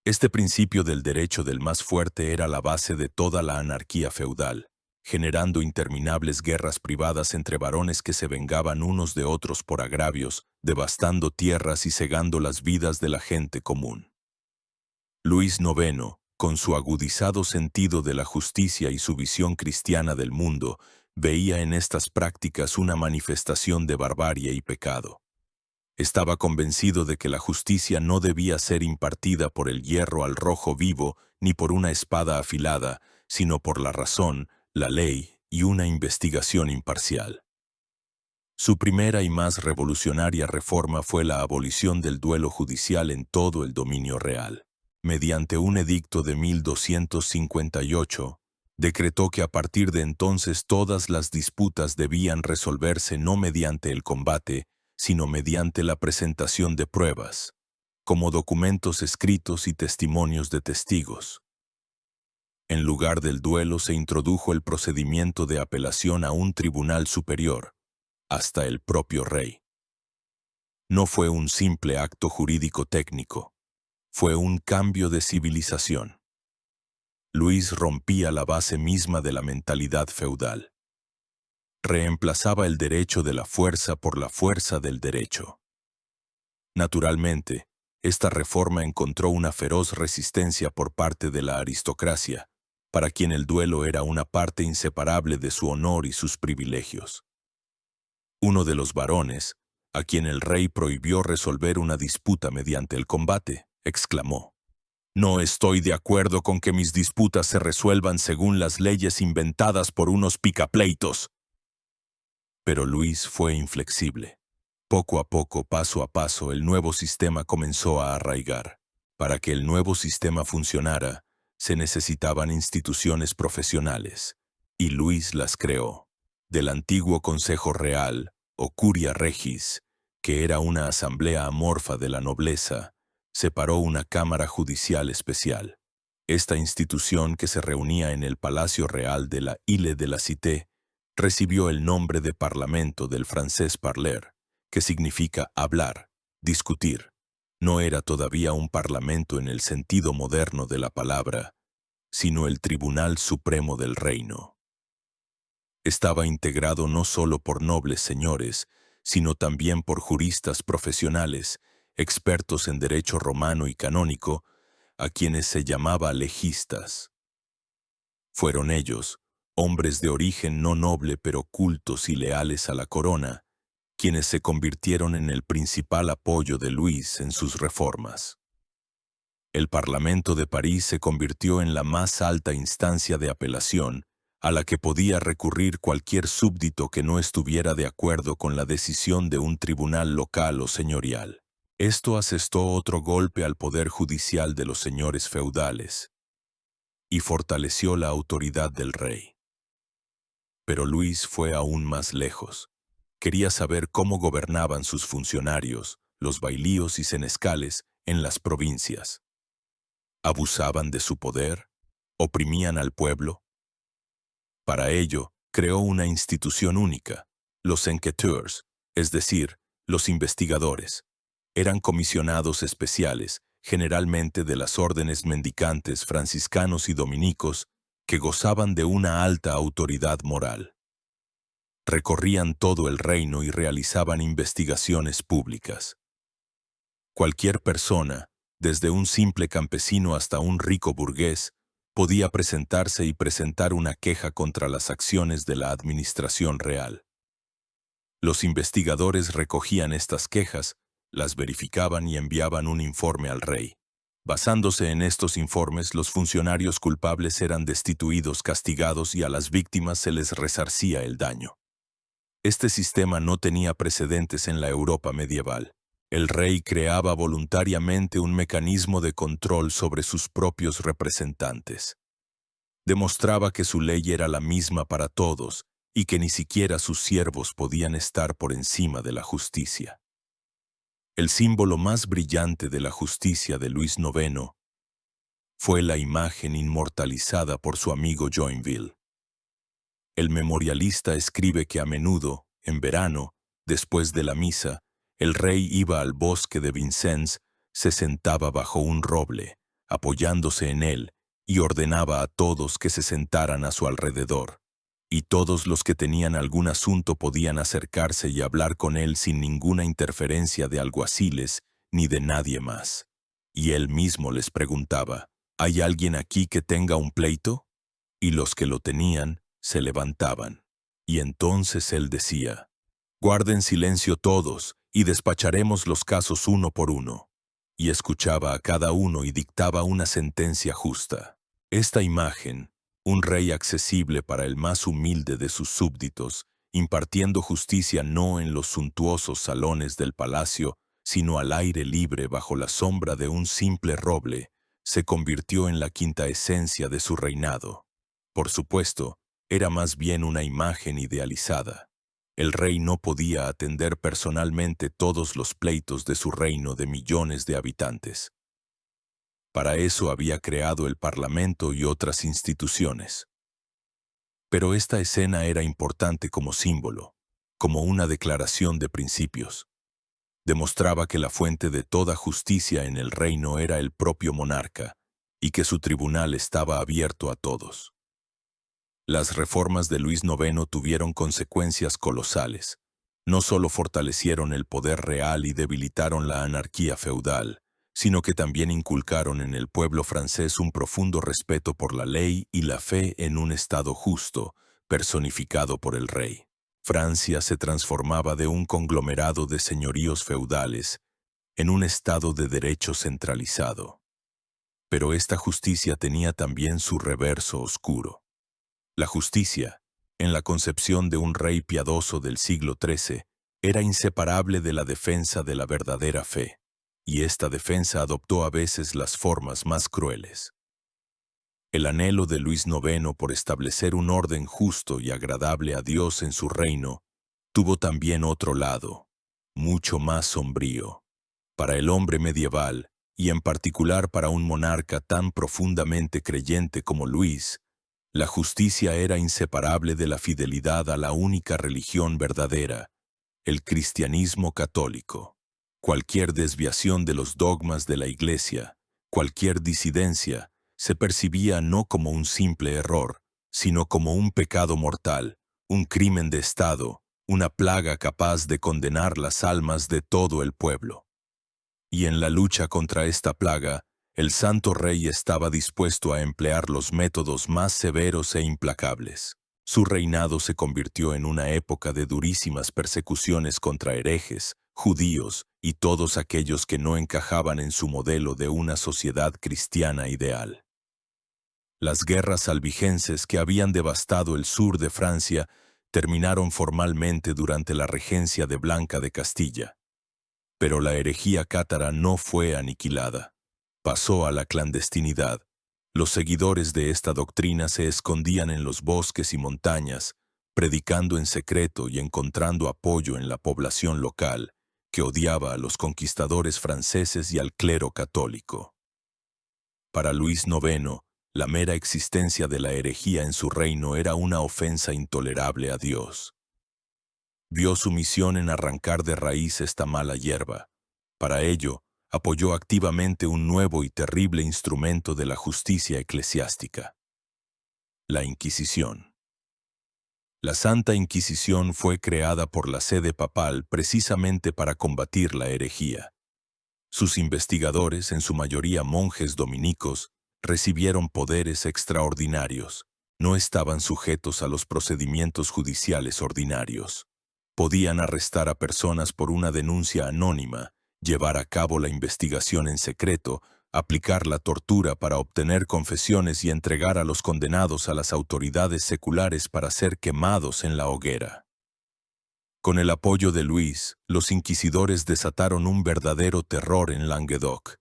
Este principio del derecho del más fuerte era la base de toda la anarquía feudal, generando interminables guerras privadas entre varones que se vengaban unos de otros por agravios, devastando tierras y cegando las vidas de la gente común. Luis IX, con su agudizado sentido de la justicia y su visión cristiana del mundo, veía en estas prácticas una manifestación de barbarie y pecado. Estaba convencido de que la justicia no debía ser impartida por el hierro al rojo vivo ni por una espada afilada, sino por la razón, la ley y una investigación imparcial. Su primera y más revolucionaria reforma fue la abolición del duelo judicial en todo el dominio real. Mediante un edicto de 1258, decretó que a partir de entonces todas las disputas debían resolverse no mediante el combate, sino mediante la presentación de pruebas, como documentos escritos y testimonios de testigos. En lugar del duelo se introdujo el procedimiento de apelación a un tribunal superior, hasta el propio rey. No fue un simple acto jurídico técnico, fue un cambio de civilización. Luis rompía la base misma de la mentalidad feudal. Reemplazaba el derecho de la fuerza por la fuerza del derecho. Naturalmente, esta reforma encontró una feroz resistencia por parte de la aristocracia, para quien el duelo era una parte inseparable de su honor y sus privilegios. Uno de los varones, a quien el rey prohibió resolver una disputa mediante el combate, exclamó: «No estoy de acuerdo con que mis disputas se resuelvan según las leyes inventadas por unos picapleitos». Pero Luis fue inflexible. Poco a poco, paso a paso, el nuevo sistema comenzó a arraigar. Para que el nuevo sistema funcionara, se necesitaban instituciones profesionales, y Luis las creó. Del antiguo Consejo Real, o Curia Regis, que era una asamblea amorfa de la nobleza, separó una cámara judicial especial. Esta institución, que se reunía en el Palacio Real de la Ile de la Cité, recibió el nombre de Parlamento del francés parler, que significa hablar, discutir. No era todavía un parlamento en el sentido moderno de la palabra, sino el Tribunal Supremo del Reino. Estaba integrado no solo por nobles señores, sino también por juristas profesionales, expertos en derecho romano y canónico, a quienes se llamaba legistas. Fueron ellos, hombres de origen no noble pero cultos y leales a la corona, quienes se convirtieron en el principal apoyo de Luis en sus reformas. El Parlamento de París se convirtió en la más alta instancia de apelación, a la que podía recurrir cualquier súbdito que no estuviera de acuerdo con la decisión de un tribunal local o señorial. Esto asestó otro golpe al poder judicial de los señores feudales y fortaleció la autoridad del rey. Pero Luis fue aún más lejos. Quería saber cómo gobernaban sus funcionarios, los bailíos y senescales, en las provincias. ¿Abusaban de su poder? ¿Oprimían al pueblo? Para ello, creó una institución única, los enquêteurs, es decir, los investigadores. Eran comisionados especiales, generalmente de las órdenes mendicantes franciscanos y dominicos, que gozaban de una alta autoridad moral. Recorrían todo el reino y realizaban investigaciones públicas. Cualquier persona, desde un simple campesino hasta un rico burgués, podía presentarse y presentar una queja contra las acciones de la administración real. Los investigadores recogían estas quejas, las verificaban y enviaban un informe al rey. Basándose en estos informes, los funcionarios culpables eran destituidos, castigados y a las víctimas se les resarcía el daño. Este sistema no tenía precedentes en la Europa medieval. El rey creaba voluntariamente un mecanismo de control sobre sus propios representantes. Demostraba que su ley era la misma para todos y que ni siquiera sus siervos podían estar por encima de la justicia. El símbolo más brillante de la justicia de Luis IX fue la imagen inmortalizada por su amigo Joinville. El memorialista escribe que a menudo, en verano, después de la misa, el rey iba al bosque de Vincennes, se sentaba bajo un roble, apoyándose en él, y ordenaba a todos que se sentaran a su alrededor. Y todos los que tenían algún asunto podían acercarse y hablar con él sin ninguna interferencia de alguaciles ni de nadie más. Y él mismo les preguntaba, ¿hay alguien aquí que tenga un pleito? Y los que lo tenían se levantaban. Y entonces él decía, guarden silencio todos y despacharemos los casos uno por uno. Y escuchaba a cada uno y dictaba una sentencia justa. Esta imagen, un rey accesible para el más humilde de sus súbditos, impartiendo justicia no en los suntuosos salones del palacio, sino al aire libre bajo la sombra de un simple roble, se convirtió en la quinta esencia de su reinado. Por supuesto, era más bien una imagen idealizada. El rey no podía atender personalmente todos los pleitos de su reino de millones de habitantes. Para eso había creado el Parlamento y otras instituciones. Pero esta escena era importante como símbolo, como una declaración de principios. Demostraba que la fuente de toda justicia en el reino era el propio monarca, y que su tribunal estaba abierto a todos. Las reformas de Luis IX tuvieron consecuencias colosales. No solo fortalecieron el poder real y debilitaron la anarquía feudal, sino que también inculcaron en el pueblo francés un profundo respeto por la ley y la fe en un Estado justo, personificado por el rey. Francia se transformaba de un conglomerado de señoríos feudales en un Estado de derecho centralizado. Pero esta justicia tenía también su reverso oscuro. La justicia, en la concepción de un rey piadoso del siglo XIII, era inseparable de la defensa de la verdadera fe, y esta defensa adoptó a veces las formas más crueles. El anhelo de Luis IX por establecer un orden justo y agradable a Dios en su reino tuvo también otro lado, mucho más sombrío. Para el hombre medieval, y en particular para un monarca tan profundamente creyente como Luis, la justicia era inseparable de la fidelidad a la única religión verdadera, el cristianismo católico. Cualquier desviación de los dogmas de la Iglesia, cualquier disidencia, se percibía no como un simple error, sino como un pecado mortal, un crimen de Estado, una plaga capaz de condenar las almas de todo el pueblo. Y en la lucha contra esta plaga, el Santo Rey estaba dispuesto a emplear los métodos más severos e implacables. Su reinado se convirtió en una época de durísimas persecuciones contra herejes, judíos y todos aquellos que no encajaban en su modelo de una sociedad cristiana ideal. Las guerras albigenses que habían devastado el sur de Francia terminaron formalmente durante la regencia de Blanca de Castilla. Pero la herejía cátara no fue aniquilada. Pasó a la clandestinidad. Los seguidores de esta doctrina se escondían en los bosques y montañas, predicando en secreto y encontrando apoyo en la población local, que odiaba a los conquistadores franceses y al clero católico. Para Luis IX, la mera existencia de la herejía en su reino era una ofensa intolerable a Dios. Vio su misión en arrancar de raíz esta mala hierba. Para ello, apoyó activamente un nuevo y terrible instrumento de la justicia eclesiástica: la Inquisición. La Santa Inquisición fue creada por la sede papal precisamente para combatir la herejía. Sus investigadores, en su mayoría monjes dominicos, recibieron poderes extraordinarios. No estaban sujetos a los procedimientos judiciales ordinarios. Podían arrestar a personas por una denuncia anónima, llevar a cabo la investigación en secreto, aplicar la tortura para obtener confesiones y entregar a los condenados a las autoridades seculares para ser quemados en la hoguera. Con el apoyo de Luis, los inquisidores desataron un verdadero terror en Languedoc.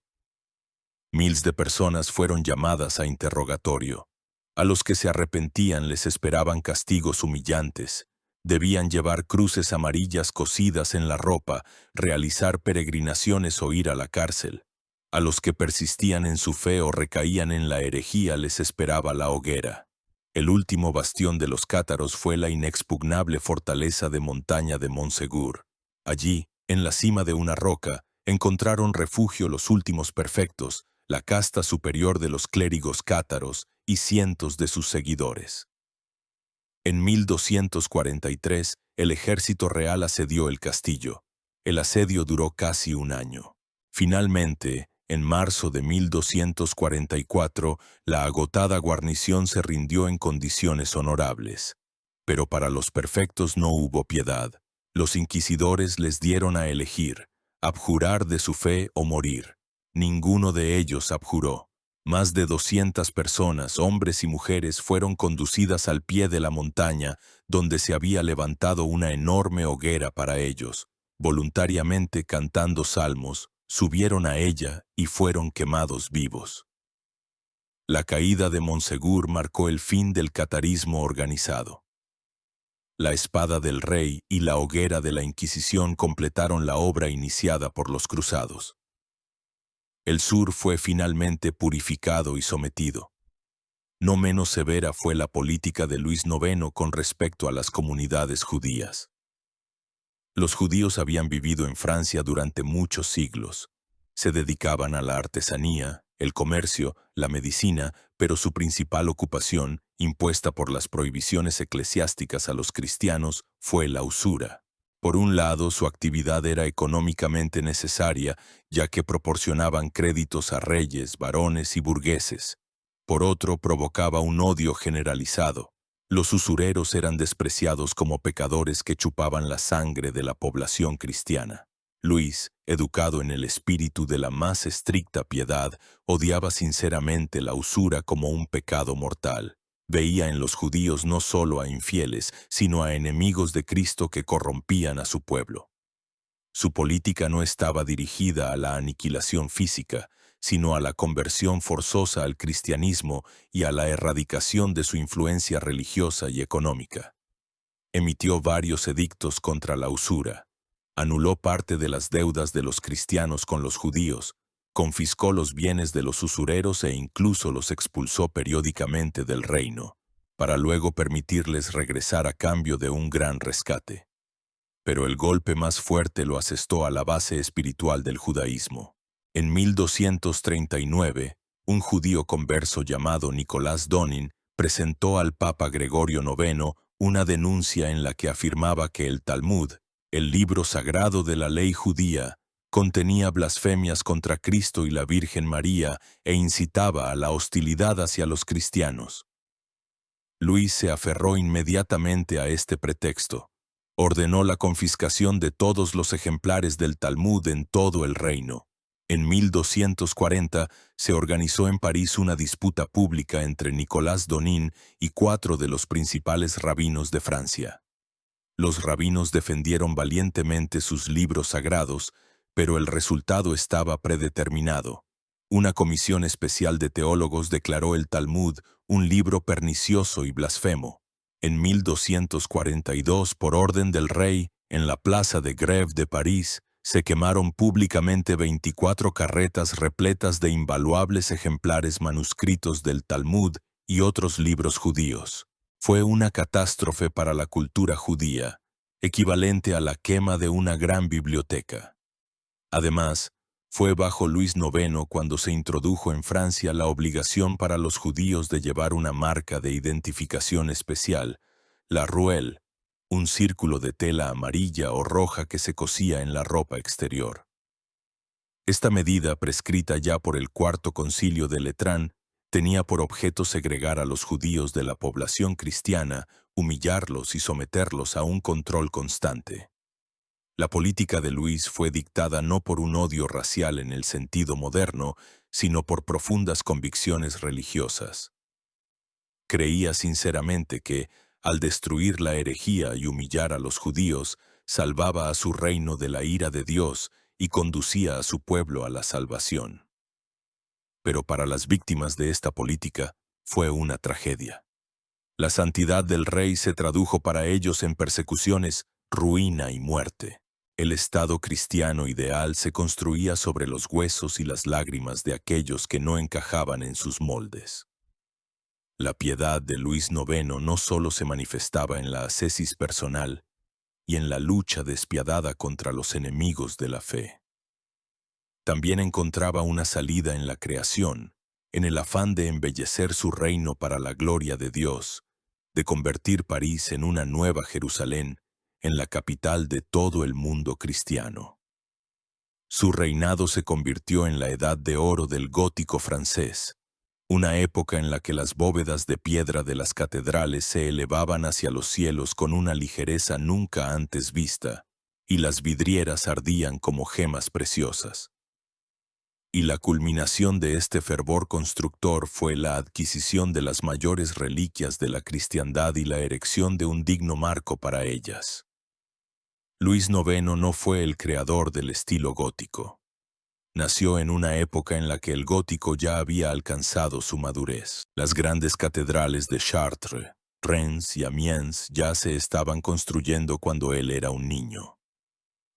Miles de personas fueron llamadas a interrogatorio. A los que se arrepentían les esperaban castigos humillantes. Debían llevar cruces amarillas cosidas en la ropa, realizar peregrinaciones o ir a la cárcel. A los que persistían en su fe o recaían en la herejía les esperaba la hoguera. El último bastión de los cátaros fue la inexpugnable fortaleza de montaña de Montsegur. Allí, en la cima de una roca, encontraron refugio los últimos perfectos, la casta superior de los clérigos cátaros y cientos de sus seguidores. En 1243, el ejército real asedió el castillo. El asedio duró casi un año. Finalmente, en marzo de 1244, la agotada guarnición se rindió en condiciones honorables. Pero para los perfectos no hubo piedad. Los inquisidores les dieron a elegir: abjurar de su fe o morir. Ninguno de ellos abjuró. Más de 200 personas, hombres y mujeres, fueron conducidas al pie de la montaña, donde se había levantado una enorme hoguera para ellos. Voluntariamente cantando salmos, subieron a ella y fueron quemados vivos. La caída de Montsegur marcó el fin del catarismo organizado. La espada del rey y la hoguera de la Inquisición completaron la obra iniciada por los cruzados. El sur fue finalmente purificado y sometido. No menos severa fue la política de Luis IX con respecto a las comunidades judías. Los judíos habían vivido en Francia durante muchos siglos. Se dedicaban a la artesanía, el comercio, la medicina, pero su principal ocupación, impuesta por las prohibiciones eclesiásticas a los cristianos, fue la usura. Por un lado, su actividad era económicamente necesaria, ya que proporcionaban créditos a reyes, varones y burgueses. Por otro, provocaba un odio generalizado. Los usureros eran despreciados como pecadores que chupaban la sangre de la población cristiana. Luis, educado en el espíritu de la más estricta piedad, odiaba sinceramente la usura como un pecado mortal. Veía en los judíos no solo a infieles, sino a enemigos de Cristo que corrompían a su pueblo. Su política no estaba dirigida a la aniquilación física, sino a la conversión forzosa al cristianismo y a la erradicación de su influencia religiosa y económica. Emitió varios edictos contra la usura. Anuló parte de las deudas de los cristianos con los judíos, confiscó los bienes de los usureros e incluso los expulsó periódicamente del reino, para luego permitirles regresar a cambio de un gran rescate. Pero el golpe más fuerte lo asestó a la base espiritual del judaísmo. En 1239, un judío converso llamado Nicolás Donin presentó al Papa Gregorio IX una denuncia en la que afirmaba que el Talmud, el libro sagrado de la ley judía, contenía blasfemias contra Cristo y la Virgen María e incitaba a la hostilidad hacia los cristianos. Luis se aferró inmediatamente a este pretexto. Ordenó la confiscación de todos los ejemplares del Talmud en todo el reino. En 1240 se organizó en París una disputa pública entre Nicolás Donin y 4 de los principales rabinos de Francia. Los rabinos defendieron valientemente sus libros sagrados, pero el resultado estaba predeterminado. Una comisión especial de teólogos declaró el Talmud un libro pernicioso y blasfemo. En 1242, por orden del rey, en la plaza de Grève de París, se quemaron públicamente 24 carretas repletas de invaluables ejemplares manuscritos del Talmud y otros libros judíos. Fue una catástrofe para la cultura judía, equivalente a la quema de una gran biblioteca. Además, fue bajo Luis IX cuando se introdujo en Francia la obligación para los judíos de llevar una marca de identificación especial, la rouelle, un círculo de tela amarilla o roja que se cosía en la ropa exterior. Esta medida, prescrita ya por el Cuarto Concilio de Letrán, tenía por objeto segregar a los judíos de la población cristiana, humillarlos y someterlos a un control constante. La política de Luis fue dictada no por un odio racial en el sentido moderno, sino por profundas convicciones religiosas. Creía sinceramente que, al destruir la herejía y humillar a los judíos, salvaba a su reino de la ira de Dios y conducía a su pueblo a la salvación. Pero para las víctimas de esta política fue una tragedia. La santidad del rey se tradujo para ellos en persecuciones, ruina y muerte. El Estado cristiano ideal se construía sobre los huesos y las lágrimas de aquellos que no encajaban en sus moldes. La piedad de Luis IX no solo se manifestaba en la ascesis personal y en la lucha despiadada contra los enemigos de la fe. También encontraba una salida en la creación, en el afán de embellecer su reino para la gloria de Dios, de convertir París en una nueva Jerusalén, en la capital de todo el mundo cristiano. Su reinado se convirtió en la edad de oro del gótico francés, una época en la que las bóvedas de piedra de las catedrales se elevaban hacia los cielos con una ligereza nunca antes vista, y las vidrieras ardían como gemas preciosas. Y la culminación de este fervor constructor fue la adquisición de las mayores reliquias de la cristiandad y la erección de un digno marco para ellas. Luis IX no fue el creador del estilo gótico. Nació en una época en la que el gótico ya había alcanzado su madurez. Las grandes catedrales de Chartres, Reims y Amiens ya se estaban construyendo cuando él era un niño.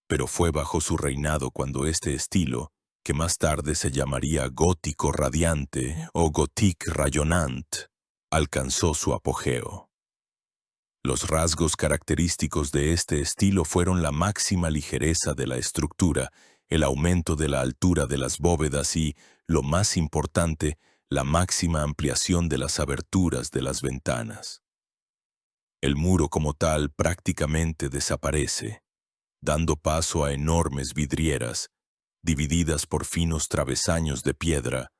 Pero fue bajo su reinado cuando este estilo, que más tarde se llamaría gótico radiante o gothique rayonnant, alcanzó su apogeo. Los rasgos característicos de este estilo fueron la máxima ligereza de la estructura, el aumento de la altura de las bóvedas y, lo más importante, la máxima ampliación de las aberturas de las ventanas. El muro como tal prácticamente desaparece, dando paso a enormes vidrieras, divididas por finos travesaños de piedra,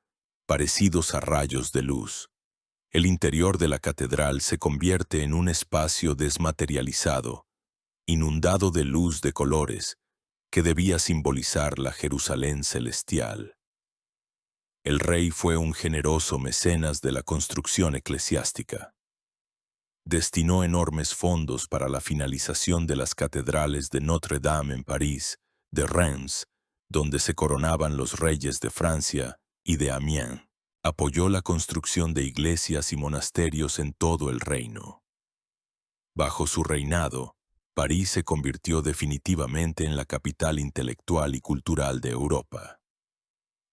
parecidos a rayos de luz. El interior de la catedral se convierte en un espacio desmaterializado, inundado de luz de colores, que debía simbolizar la Jerusalén celestial. El rey fue un generoso mecenas de la construcción eclesiástica. Destinó enormes fondos para la finalización de las catedrales de Notre Dame en París, de Reims, donde se coronaban los reyes de Francia, y de Amiens. Apoyó la construcción de iglesias y monasterios en todo el reino. Bajo su reinado, París se convirtió definitivamente en la capital intelectual y cultural de Europa.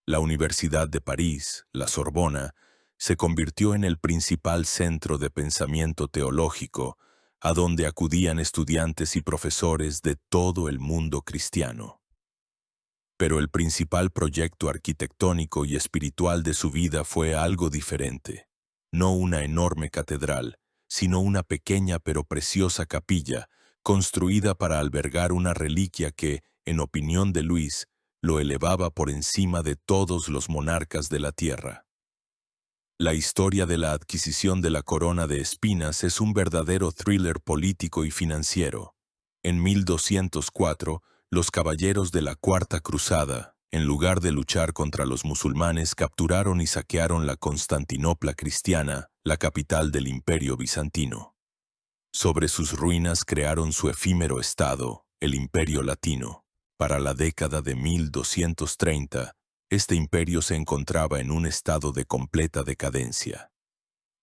La Universidad de París, la Sorbona, se convirtió en el principal centro de pensamiento teológico, a donde acudían estudiantes y profesores de todo el mundo cristiano. Pero el principal proyecto arquitectónico y espiritual de su vida fue algo diferente. No una enorme catedral, sino una pequeña pero preciosa capilla, construida para albergar una reliquia que, en opinión de Luis, lo elevaba por encima de todos los monarcas de la tierra. La historia de la adquisición de la corona de espinas es un verdadero thriller político y financiero. En 1204, los caballeros de la Cuarta Cruzada, en lugar de luchar contra los musulmanes, capturaron y saquearon la Constantinopla cristiana, la capital del Imperio bizantino. Sobre sus ruinas crearon su efímero estado, el Imperio Latino. Para la década de 1230, este imperio se encontraba en un estado de completa decadencia.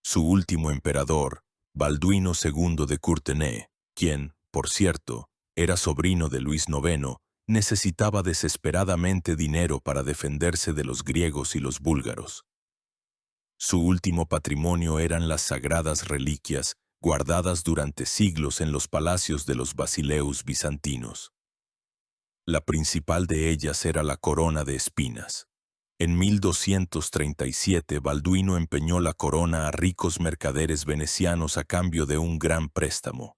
Su último emperador, Balduino II de Courtenay, quien, por cierto, era sobrino de Luis IX, necesitaba desesperadamente dinero para defenderse de los griegos y los búlgaros. Su último patrimonio eran las sagradas reliquias guardadas durante siglos en los palacios de los basileus bizantinos. La principal de ellas era la corona de espinas. En 1237, Balduino empeñó la corona a ricos mercaderes venecianos a cambio de un gran préstamo,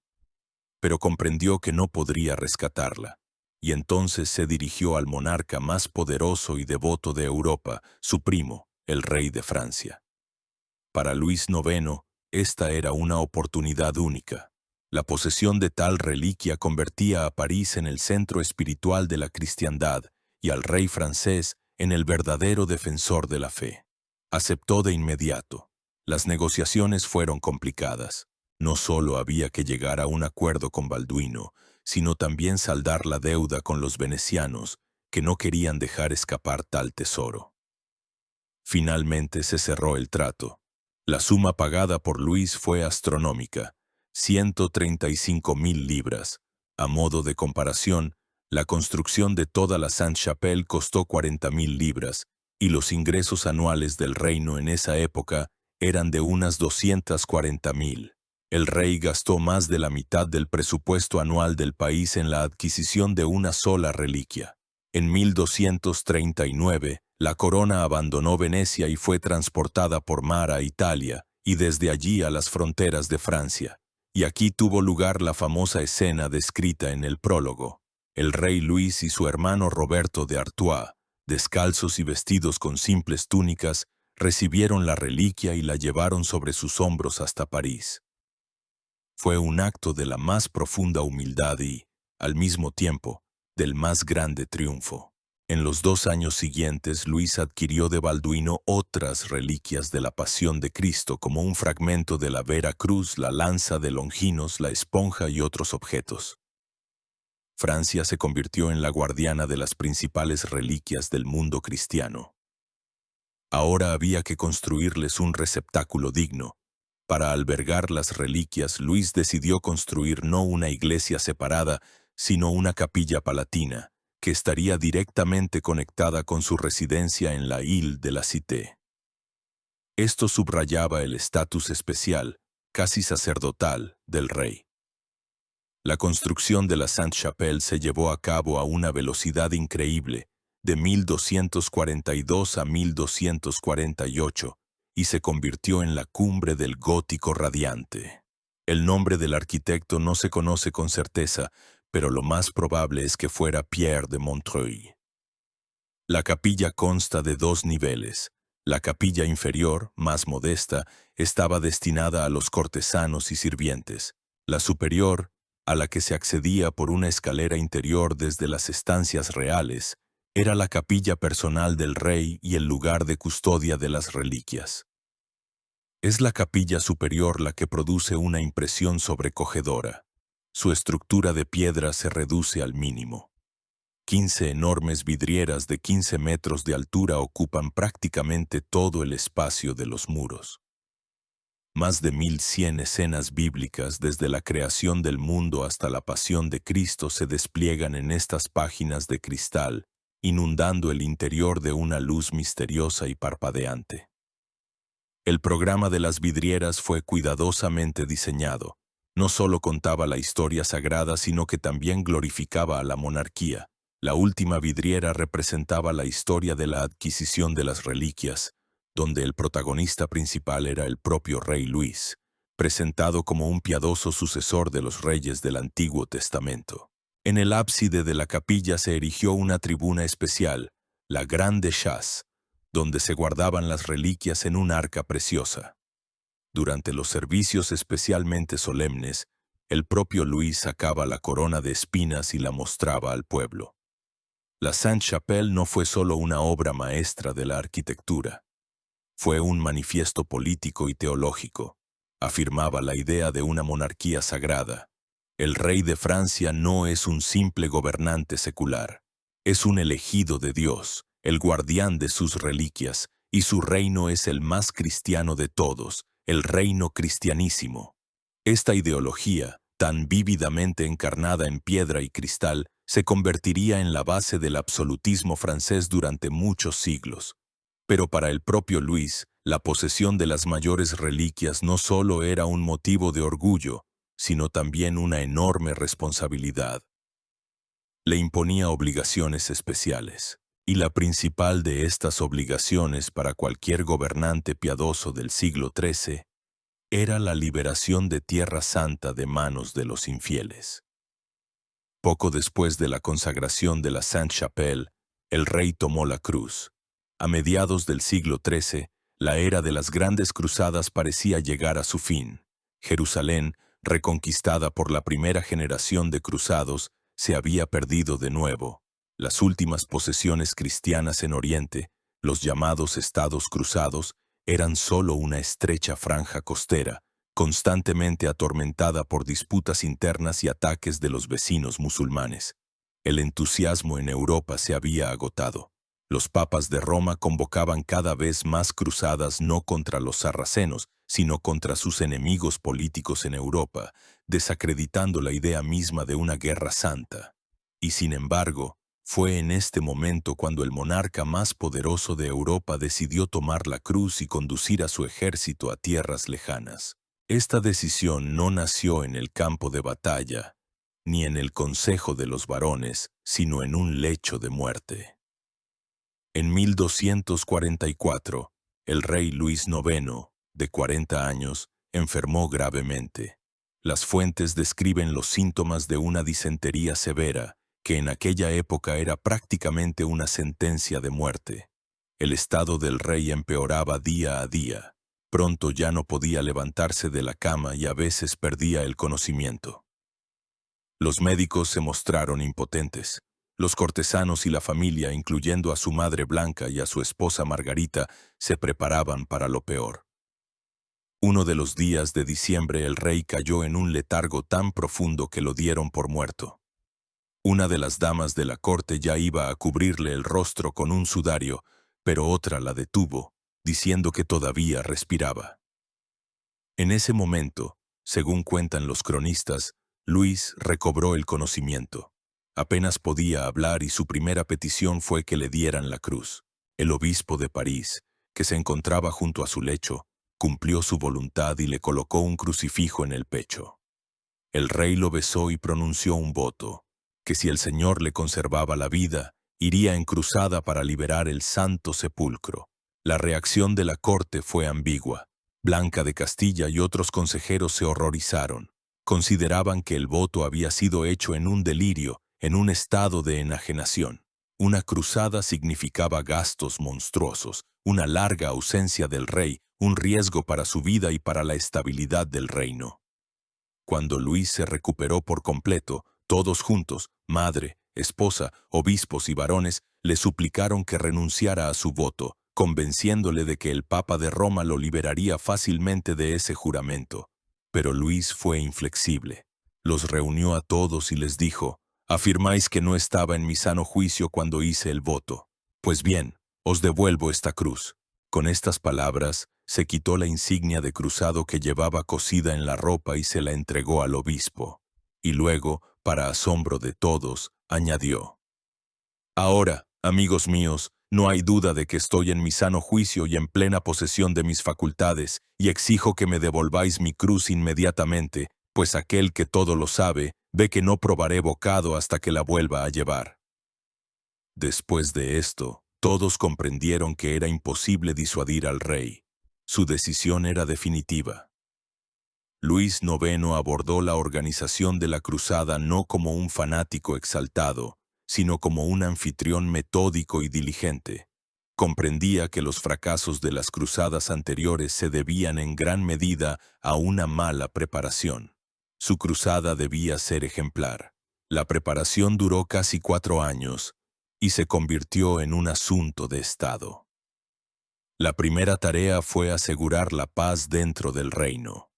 pero comprendió que no podría rescatarla, y entonces se dirigió al monarca más poderoso y devoto de Europa, su primo, el rey de Francia. Para Luis IX, esta era una oportunidad única. La posesión de tal reliquia convertía a París en el centro espiritual de la cristiandad y al rey francés en el verdadero defensor de la fe. Aceptó de inmediato. Las negociaciones fueron complicadas. No solo había que llegar a un acuerdo con Balduino, sino también saldar la deuda con los venecianos, que no querían dejar escapar tal tesoro. Finalmente se cerró el trato. La suma pagada por Luis fue astronómica, 135.000 libras. A modo de comparación, la construcción de toda la Sainte-Chapelle costó 40.000 libras, y los ingresos anuales del reino en esa época eran de unas 240.000. El rey gastó más de la mitad del presupuesto anual del país en la adquisición de una sola reliquia. En 1239, la corona abandonó Venecia y fue transportada por mar a Italia, y desde allí a las fronteras de Francia. Y aquí tuvo lugar la famosa escena descrita en el prólogo. El rey Luis y su hermano Roberto de Artois, descalzos y vestidos con simples túnicas, recibieron la reliquia y la llevaron sobre sus hombros hasta París. Fue un acto de la más profunda humildad y, al mismo tiempo, del más grande triunfo. En los 2 años siguientes, Luis adquirió de Balduino otras reliquias de la Pasión de Cristo, como un fragmento de la Vera Cruz, la lanza de Longinos, la esponja y otros objetos. Francia se convirtió en la guardiana de las principales reliquias del mundo cristiano. Ahora había que construirles un receptáculo digno. Para albergar las reliquias, Luis decidió construir no una iglesia separada, sino una capilla palatina, que estaría directamente conectada con su residencia en la Ile de la Cité. Esto subrayaba el estatus especial, casi sacerdotal, del rey. La construcción de la Sainte-Chapelle se llevó a cabo a una velocidad increíble, de 1242 a 1248, y se convirtió en la cumbre del gótico radiante. El nombre del arquitecto no se conoce con certeza, pero lo más probable es que fuera Pierre de Montreuil. La capilla consta de 2 niveles. La capilla inferior, más modesta, estaba destinada a los cortesanos y sirvientes. La superior, a la que se accedía por una escalera interior desde las estancias reales, era la capilla personal del rey y el lugar de custodia de las reliquias. Es la capilla superior la que produce una impresión sobrecogedora. Su estructura de piedra se reduce al mínimo. 15 enormes vidrieras de 15 metros de altura ocupan prácticamente todo el espacio de los muros. Más de 1100 escenas bíblicas desde la creación del mundo hasta la pasión de Cristo se despliegan en estas páginas de cristal, inundando el interior de una luz misteriosa y parpadeante. El programa de las vidrieras fue cuidadosamente diseñado. No solo contaba la historia sagrada, sino que también glorificaba a la monarquía. La última vidriera representaba la historia de la adquisición de las reliquias, donde el protagonista principal era el propio rey Luis. presentado como un piadoso sucesor de los reyes del Antiguo Testamento. En el ábside de la capilla se erigió una tribuna especial, la Grande Chasse, donde se guardaban las reliquias en un arca preciosa. Durante los servicios especialmente solemnes, el propio Luis sacaba la corona de espinas y la mostraba al pueblo. La Sainte-Chapelle no fue solo una obra maestra de la arquitectura. Fue un manifiesto político y teológico. Afirmaba la idea de una monarquía sagrada. El rey de Francia no es un simple gobernante secular. Es un elegido de Dios, el guardián de sus reliquias, y su reino es el más cristiano de todos, el reino cristianísimo. Esta ideología, tan vívidamente encarnada en piedra y cristal, se convertiría en la base del absolutismo francés durante muchos siglos. Pero para el propio Luis, la posesión de las mayores reliquias no solo era un motivo de orgullo, sino también una enorme responsabilidad. Le imponía obligaciones especiales, y la principal de estas obligaciones para cualquier gobernante piadoso del siglo XIII era la liberación de Tierra Santa de manos de los infieles. Poco después de la consagración de la Sainte-Chapelle, el rey tomó la cruz. A mediados del siglo XIII, la era de las grandes cruzadas parecía llegar a su fin. Jerusalén, reconquistada por la primera generación de cruzados, se había perdido de nuevo. Las últimas posesiones cristianas en Oriente, los llamados Estados Cruzados, eran solo una estrecha franja costera, constantemente atormentada por disputas internas y ataques de los vecinos musulmanes. El entusiasmo en Europa se había agotado. Los papas de Roma convocaban cada vez más cruzadas no contra los sarracenos, sino contra sus enemigos políticos en Europa, desacreditando la idea misma de una guerra santa. Y sin embargo, fue en este momento cuando el monarca más poderoso de Europa decidió tomar la cruz y conducir a su ejército a tierras lejanas. Esta decisión no nació en el campo de batalla, ni en el consejo de los varones, sino en un lecho de muerte. En 1244, el rey Luis IX, de 40 años, enfermó gravemente. Las fuentes describen los síntomas de una disentería severa, que en aquella época era prácticamente una sentencia de muerte. El estado del rey empeoraba día a día. Pronto ya no podía levantarse de la cama y a veces perdía el conocimiento. Los médicos se mostraron impotentes. Los cortesanos y la familia, incluyendo a su madre Blanca y a su esposa Margarita, se preparaban para lo peor. Uno de los días de diciembre el rey cayó en un letargo tan profundo que lo dieron por muerto. Una de las damas de la corte ya iba a cubrirle el rostro con un sudario, pero otra la detuvo, diciendo que todavía respiraba. En ese momento, según cuentan los cronistas, Luis recobró el conocimiento. Apenas podía hablar y su primera petición fue que le dieran la cruz. El obispo de París, que se encontraba junto a su lecho, cumplió su voluntad y le colocó un crucifijo en el pecho. El rey lo besó y pronunció un voto, que si el Señor le conservaba la vida, iría en cruzada para liberar el Santo Sepulcro. La reacción de la corte fue ambigua. Blanca de Castilla y otros consejeros se horrorizaron. Consideraban que el voto había sido hecho en un delirio, en un estado de enajenación. Una cruzada significaba gastos monstruosos, una larga ausencia del rey, un riesgo para su vida y para la estabilidad del reino. Cuando Luis se recuperó por completo, todos juntos, madre, esposa, obispos y varones, le suplicaron que renunciara a su voto, convenciéndole de que el Papa de Roma lo liberaría fácilmente de ese juramento. Pero Luis fue inflexible. Los reunió a todos y les dijo: «Afirmáis que no estaba en mi sano juicio cuando hice el voto. Pues bien, os devuelvo esta cruz». Con estas palabras, se quitó la insignia de cruzado que llevaba cosida en la ropa y se la entregó al obispo. Y luego, para asombro de todos, añadió: «Ahora, amigos míos, no hay duda de que estoy en mi sano juicio y en plena posesión de mis facultades, y exijo que me devolváis mi cruz inmediatamente, pues aquel que todo lo sabe, ve que no probaré bocado hasta que la vuelva a llevar». Después de esto, todos comprendieron que era imposible disuadir al rey. Su decisión era definitiva. Luis IX abordó la organización de la cruzada no como un fanático exaltado, sino como un anfitrión metódico y diligente. Comprendía que los fracasos de las cruzadas anteriores se debían en gran medida a una mala preparación. Su cruzada debía ser ejemplar. La preparación duró casi 4 años y se convirtió en un asunto de Estado. La primera tarea fue asegurar la paz dentro del reino.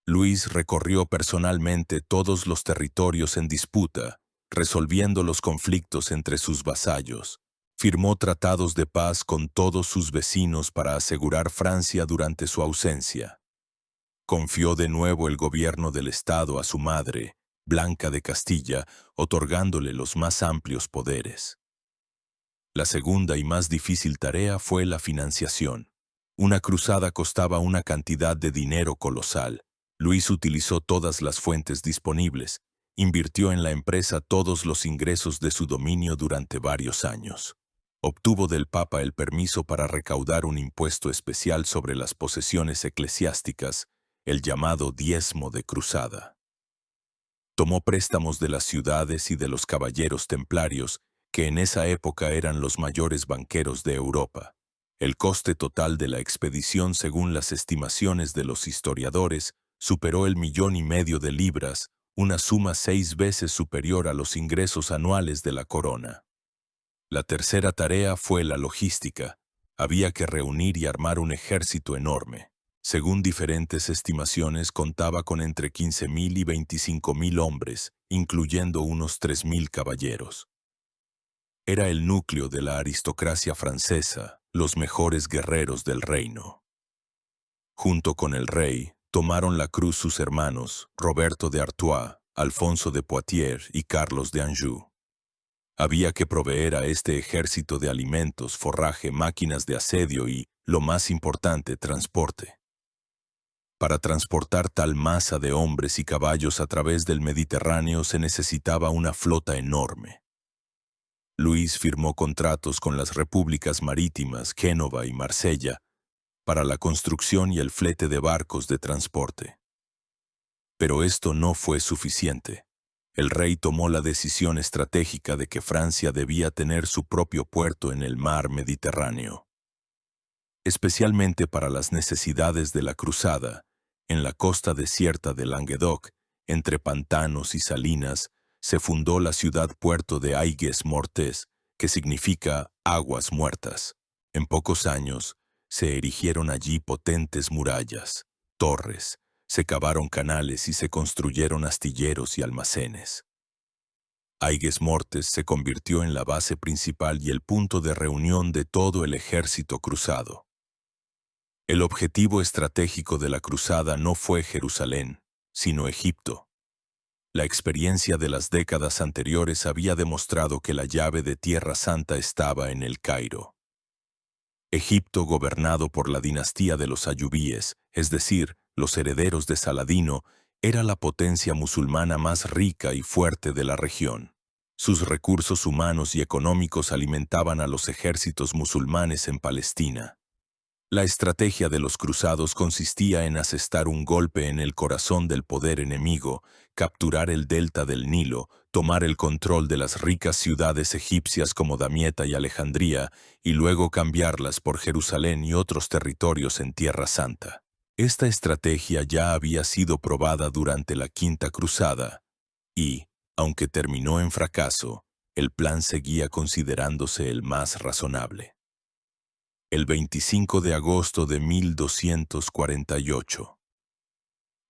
Luis recorrió personalmente todos los territorios en disputa, resolviendo los conflictos entre sus vasallos. Firmó tratados de paz con todos sus vecinos para asegurar Francia durante su ausencia. Confió de nuevo el gobierno del Estado a su madre, Blanca de Castilla, otorgándole los más amplios poderes. La segunda y más difícil tarea fue la financiación. Una cruzada costaba una cantidad de dinero colosal. Luis utilizó todas las fuentes disponibles, invirtió en la empresa todos los ingresos de su dominio durante varios años. Obtuvo del Papa el permiso para recaudar un impuesto especial sobre las posesiones eclesiásticas, el llamado diezmo de cruzada. Tomó préstamos de las ciudades y de los caballeros templarios, que en esa época eran los mayores banqueros de Europa. El coste total de la expedición, según las estimaciones de los historiadores, superó el 1,5 millones de libras, una suma 6 veces superior a los ingresos anuales de la corona. La tercera tarea fue la logística. Había que reunir y armar un ejército enorme. Según diferentes estimaciones, contaba con entre 15,000 y 25,000 hombres, incluyendo unos 3,000 caballeros. Era el núcleo de la aristocracia francesa, los mejores guerreros del reino. Junto con el rey, tomaron la cruz sus hermanos, Roberto de Artois, Alfonso de Poitiers y Carlos de Anjou. Había que proveer a este ejército de alimentos, forraje, máquinas de asedio y, lo más importante, transporte. Para transportar tal masa de hombres y caballos a través del Mediterráneo se necesitaba una flota enorme. Luis firmó contratos con las repúblicas marítimas, Génova y Marsella, para la construcción y el flete de barcos de transporte. Pero esto no fue suficiente. El rey tomó la decisión estratégica de que Francia debía tener su propio puerto en el mar Mediterráneo. Especialmente para las necesidades de la cruzada, en la costa desierta de Languedoc, entre pantanos y salinas, se fundó la ciudad-puerto de Aigues-Mortes, que significa aguas muertas. En pocos años, se erigieron allí potentes murallas, torres, se cavaron canales y se construyeron astilleros y almacenes. Aigues-Mortes se convirtió en la base principal y el punto de reunión de todo el ejército cruzado. El objetivo estratégico de la cruzada no fue Jerusalén, sino Egipto. La experiencia de las décadas anteriores había demostrado que la llave de Tierra Santa estaba en el Cairo. Egipto, gobernado por la dinastía de los ayubíes, es decir, los herederos de Saladino, era la potencia musulmana más rica y fuerte de la región. Sus recursos humanos y económicos alimentaban a los ejércitos musulmanes en Palestina. La estrategia de los cruzados consistía en asestar un golpe en el corazón del poder enemigo, capturar el delta del Nilo, tomar el control de las ricas ciudades egipcias como Damieta y Alejandría, y luego cambiarlas por Jerusalén y otros territorios en Tierra Santa. Esta estrategia ya había sido probada durante la Quinta Cruzada, y, aunque terminó en fracaso, el plan seguía considerándose el más razonable. El 25 de agosto de 1248.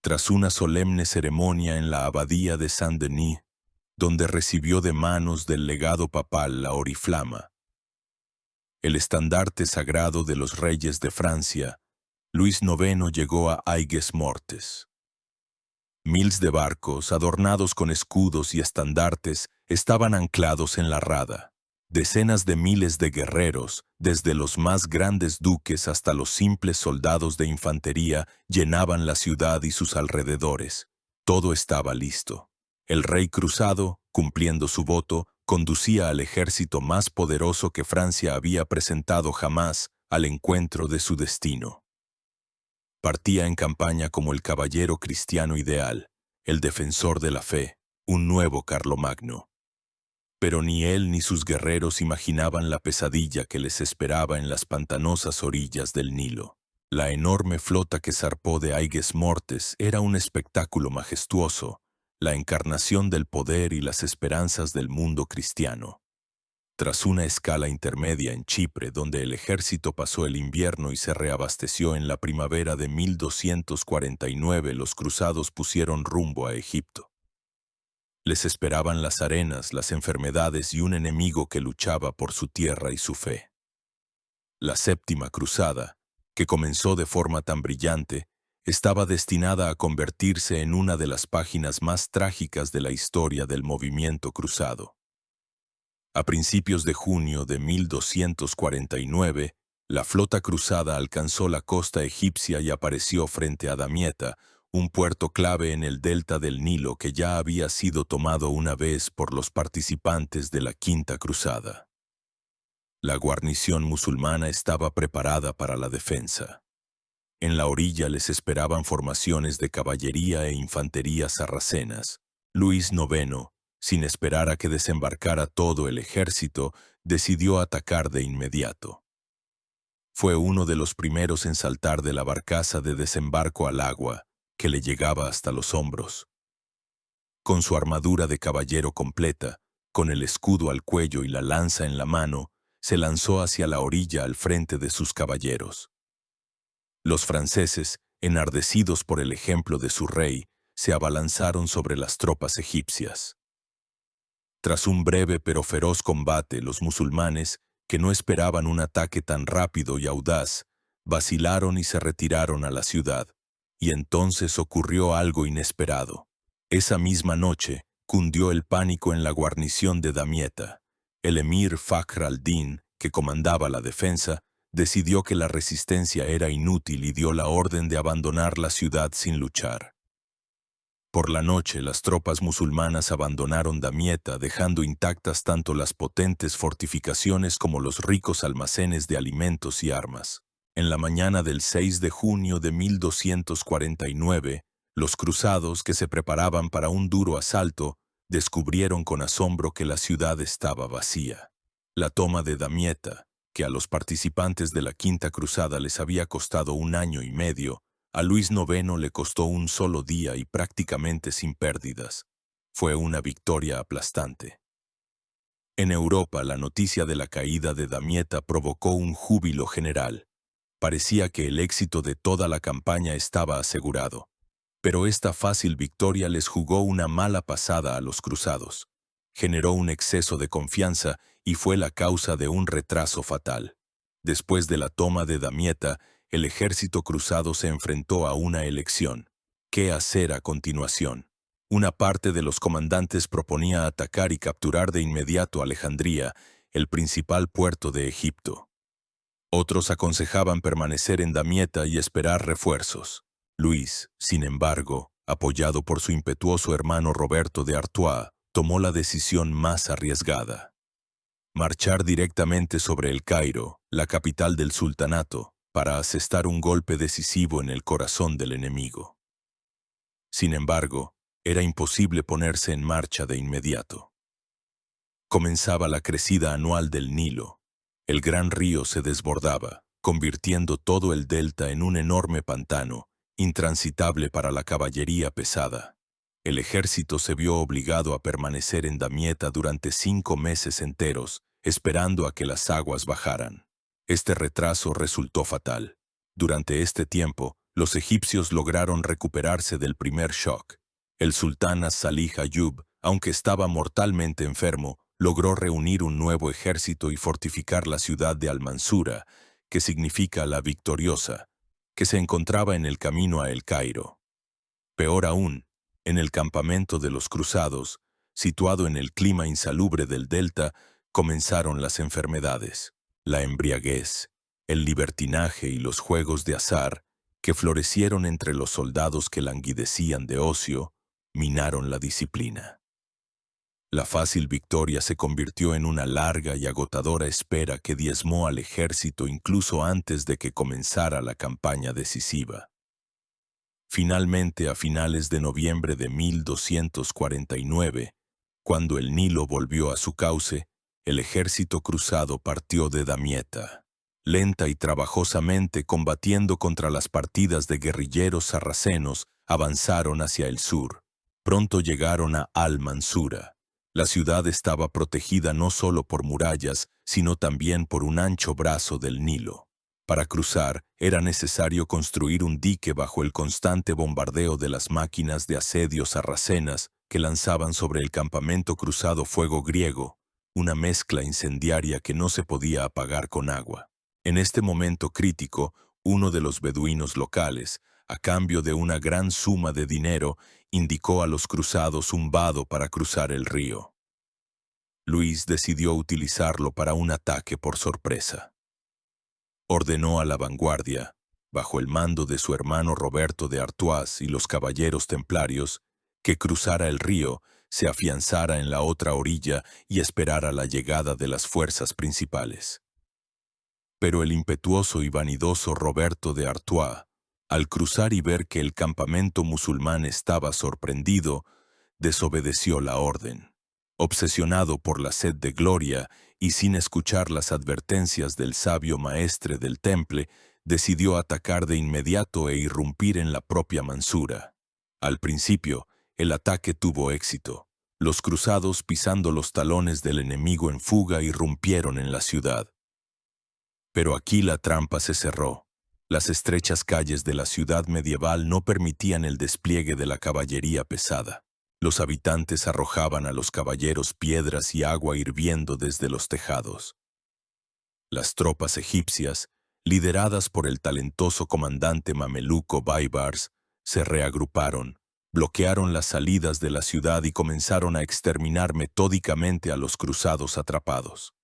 Tras una solemne ceremonia en la abadía de Saint-Denis, donde recibió de manos del legado papal la oriflama, el estandarte sagrado de los reyes de Francia, Luis IX llegó a Aigues-Mortes. Miles de barcos, adornados con escudos y estandartes, estaban anclados en la rada. Decenas de miles de guerreros, desde los más grandes duques hasta los simples soldados de infantería, llenaban la ciudad y sus alrededores. Todo estaba listo. El rey cruzado, cumpliendo su voto, conducía al ejército más poderoso que Francia había presentado jamás al encuentro de su destino. Partía en campaña como el caballero cristiano ideal, el defensor de la fe, un nuevo Carlomagno. Pero ni él ni sus guerreros imaginaban la pesadilla que les esperaba en las pantanosas orillas del Nilo. La enorme flota que zarpó de Aigues Mortes era un espectáculo majestuoso, la encarnación del poder y las esperanzas del mundo cristiano. Tras una escala intermedia en Chipre, donde el ejército pasó el invierno y se reabasteció en la primavera de 1249, los cruzados pusieron rumbo a Egipto. Les esperaban las arenas, las enfermedades y un enemigo que luchaba por su tierra y su fe. La séptima cruzada, que comenzó de forma tan brillante, estaba destinada a convertirse en una de las páginas más trágicas de la historia del movimiento cruzado. A principios de junio de 1249, la flota cruzada alcanzó la costa egipcia y apareció frente a Damieta, un puerto clave en el delta del Nilo que ya había sido tomado una vez por los participantes de la Quinta Cruzada. La guarnición musulmana estaba preparada para la defensa. En la orilla les esperaban formaciones de caballería e infantería sarracenas. Luis IX, sin esperar a que desembarcara todo el ejército, decidió atacar de inmediato. Fue uno de los primeros en saltar de la barcaza de desembarco al agua, que le llegaba hasta los hombros. Con su armadura de caballero completa, con el escudo al cuello y la lanza en la mano, se lanzó hacia la orilla al frente de sus caballeros. Los franceses, enardecidos por el ejemplo de su rey, se abalanzaron sobre las tropas egipcias. Tras un breve pero feroz combate, los musulmanes, que no esperaban un ataque tan rápido y audaz, vacilaron y se retiraron a la ciudad. Y entonces ocurrió algo inesperado. Esa misma noche, cundió el pánico en la guarnición de Damieta. El emir Fakhr al-Din, que comandaba la defensa, decidió que la resistencia era inútil y dio la orden de abandonar la ciudad sin luchar. Por la noche, las tropas musulmanas abandonaron Damieta, dejando intactas tanto las potentes fortificaciones como los ricos almacenes de alimentos y armas. En la mañana del 6 de junio de 1249, los cruzados, que se preparaban para un duro asalto, descubrieron con asombro que la ciudad estaba vacía. La toma de Damieta, que a los participantes de la Quinta Cruzada les había costado 1 año y medio, a Luis IX le costó un solo día y prácticamente sin pérdidas. Fue una victoria aplastante. En Europa, la noticia de la caída de Damieta provocó un júbilo general. Parecía que el éxito de toda la campaña estaba asegurado. Pero esta fácil victoria les jugó una mala pasada a los cruzados. Generó un exceso de confianza y fue la causa de un retraso fatal. Después de la toma de Damieta, el ejército cruzado se enfrentó a una elección. ¿Qué hacer a continuación? Una parte de los comandantes proponía atacar y capturar de inmediato Alejandría, el principal puerto de Egipto. Otros aconsejaban permanecer en Damieta y esperar refuerzos. Luis, sin embargo, apoyado por su impetuoso hermano Roberto de Artois, tomó la decisión más arriesgada. Marchar directamente sobre El Cairo, la capital del sultanato, para asestar un golpe decisivo en el corazón del enemigo. Sin embargo, era imposible ponerse en marcha de inmediato. Comenzaba la crecida anual del Nilo. El gran río se desbordaba, convirtiendo todo el delta en un enorme pantano, intransitable para la caballería pesada. El ejército se vio obligado a permanecer en Damieta durante 5 meses enteros, esperando a que las aguas bajaran. Este retraso resultó fatal. Durante este tiempo, los egipcios lograron recuperarse del primer shock. El sultán As-Salih Ayyub, aunque estaba mortalmente enfermo, logró reunir un nuevo ejército y fortificar la ciudad de Al-Mansura, que significa la victoriosa, que se encontraba en el camino a El Cairo. Peor aún, en el campamento de los cruzados, situado en el clima insalubre del delta, comenzaron las enfermedades, la embriaguez, el libertinaje y los juegos de azar, que florecieron entre los soldados que languidecían de ocio, minaron la disciplina. La fácil victoria se convirtió en una larga y agotadora espera que diezmó al ejército incluso antes de que comenzara la campaña decisiva. Finalmente, a finales de noviembre de 1249, cuando el Nilo volvió a su cauce, el ejército cruzado partió de Damieta, lenta y trabajosamente combatiendo contra las partidas de guerrilleros sarracenos, avanzaron hacia el sur. Pronto llegaron a Al-Mansura. La ciudad estaba protegida no solo por murallas, sino también por un ancho brazo del Nilo. Para cruzar, era necesario construir un dique bajo el constante bombardeo de las máquinas de asedio sarracenas que lanzaban sobre el campamento cruzado fuego griego, una mezcla incendiaria que no se podía apagar con agua. En este momento crítico, uno de los beduinos locales, a cambio de una gran suma de dinero, indicó a los cruzados un vado para cruzar el río. Luis decidió utilizarlo para un ataque por sorpresa. Ordenó a la vanguardia, bajo el mando de su hermano Roberto de Artois y los caballeros templarios, que cruzara el río, se afianzara en la otra orilla y esperara la llegada de las fuerzas principales. Pero el impetuoso y vanidoso Roberto de Artois, al cruzar y ver que el campamento musulmán estaba sorprendido, desobedeció la orden. Obsesionado por la sed de gloria y sin escuchar las advertencias del sabio maestre del temple, decidió atacar de inmediato e irrumpir en la propia Mansura. Al principio, el ataque tuvo éxito. Los cruzados, pisando los talones del enemigo en fuga, irrumpieron en la ciudad. Pero aquí la trampa se cerró. Las estrechas calles de la ciudad medieval no permitían el despliegue de la caballería pesada. Los habitantes arrojaban a los caballeros piedras y agua hirviendo desde los tejados. Las tropas egipcias, lideradas por el talentoso comandante mameluco Baibars, se reagruparon, bloquearon las salidas de la ciudad y comenzaron a exterminar metódicamente a los cruzados atrapados.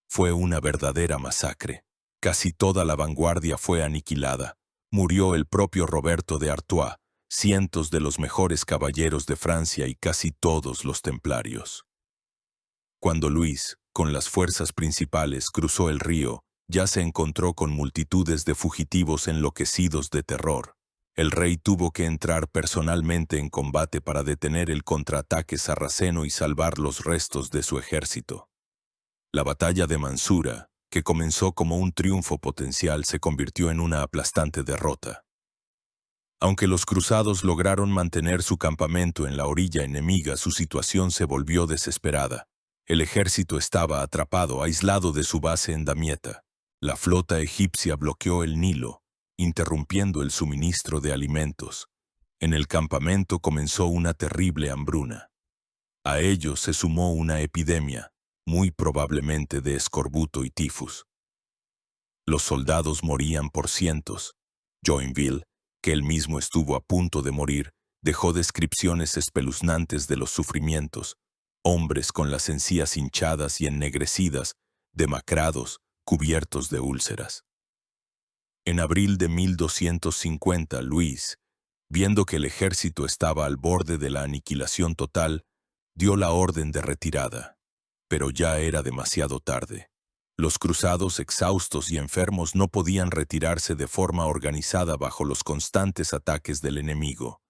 Fue una verdadera masacre. Casi toda la vanguardia fue aniquilada. Murió el propio Roberto de Artois, cientos de los mejores caballeros de Francia y casi todos los templarios. Cuando Luis, con las fuerzas principales, cruzó el río, ya se encontró con multitudes de fugitivos enloquecidos de terror. El rey tuvo que entrar personalmente en combate para detener el contraataque sarraceno y salvar los restos de su ejército. La batalla de Mansura, que comenzó como un triunfo potencial, se convirtió en una aplastante derrota. Aunque los cruzados lograron mantener su campamento en la orilla enemiga, su situación se volvió desesperada. El ejército estaba atrapado, aislado de su base en Damieta. La flota egipcia bloqueó el Nilo, interrumpiendo el suministro de alimentos. En el campamento comenzó una terrible hambruna. A ello se sumó una epidemia, muy probablemente de escorbuto y tifus. Los soldados morían por cientos. Joinville, que él mismo estuvo a punto de morir, dejó descripciones espeluznantes de los sufrimientos. Hombres con las encías hinchadas y ennegrecidas, demacrados, cubiertos de úlceras. En abril de 1250, Luis, viendo que el ejército estaba al borde de la aniquilación total, dio la orden de retirada. Pero ya era demasiado tarde. Los cruzados, exhaustos y enfermos, no podían retirarse de forma organizada bajo los constantes ataques del enemigo.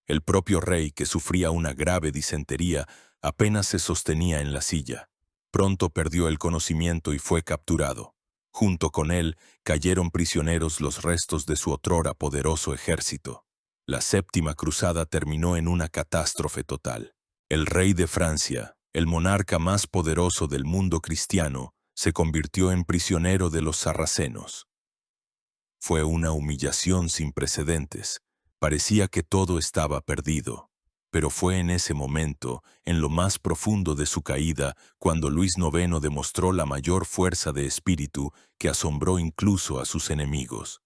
El propio rey, que sufría una grave disentería, apenas se sostenía en la silla. Pronto perdió el conocimiento y fue capturado. Junto con él cayeron prisioneros los restos de su otrora poderoso ejército. La séptima cruzada terminó en una catástrofe total. El rey de Francia, el monarca más poderoso del mundo cristiano, se convirtió en prisionero de los sarracenos. Fue una humillación sin precedentes. Parecía que todo estaba perdido. Pero fue en ese momento, en lo más profundo de su caída, cuando Luis IX demostró la mayor fuerza de espíritu que asombró incluso a sus enemigos.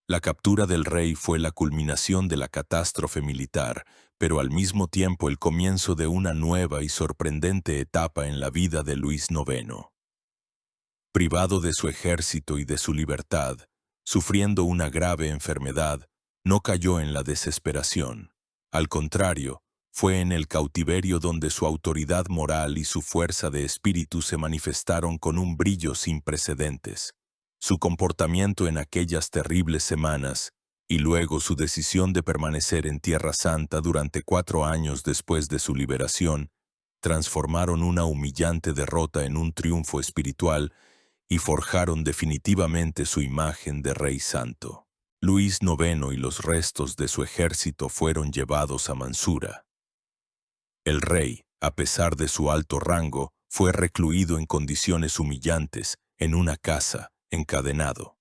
La captura del rey fue la culminación de la catástrofe militar, pero al mismo tiempo el comienzo de una nueva y sorprendente etapa en la vida de Luis IX. Privado de su ejército y de su libertad, sufriendo una grave enfermedad, no cayó en la desesperación. Al contrario, fue en el cautiverio donde su autoridad moral y su fuerza de espíritu se manifestaron con un brillo sin precedentes. Su comportamiento en aquellas terribles semanas, y luego su decisión de permanecer en Tierra Santa durante 4 años después de su liberación, transformaron una humillante derrota en un triunfo espiritual y forjaron definitivamente su imagen de Rey Santo. Luis IX y los restos de su ejército fueron llevados a Mansura. El rey, a pesar de su alto rango, fue recluido en condiciones humillantes en una casa, encadenado.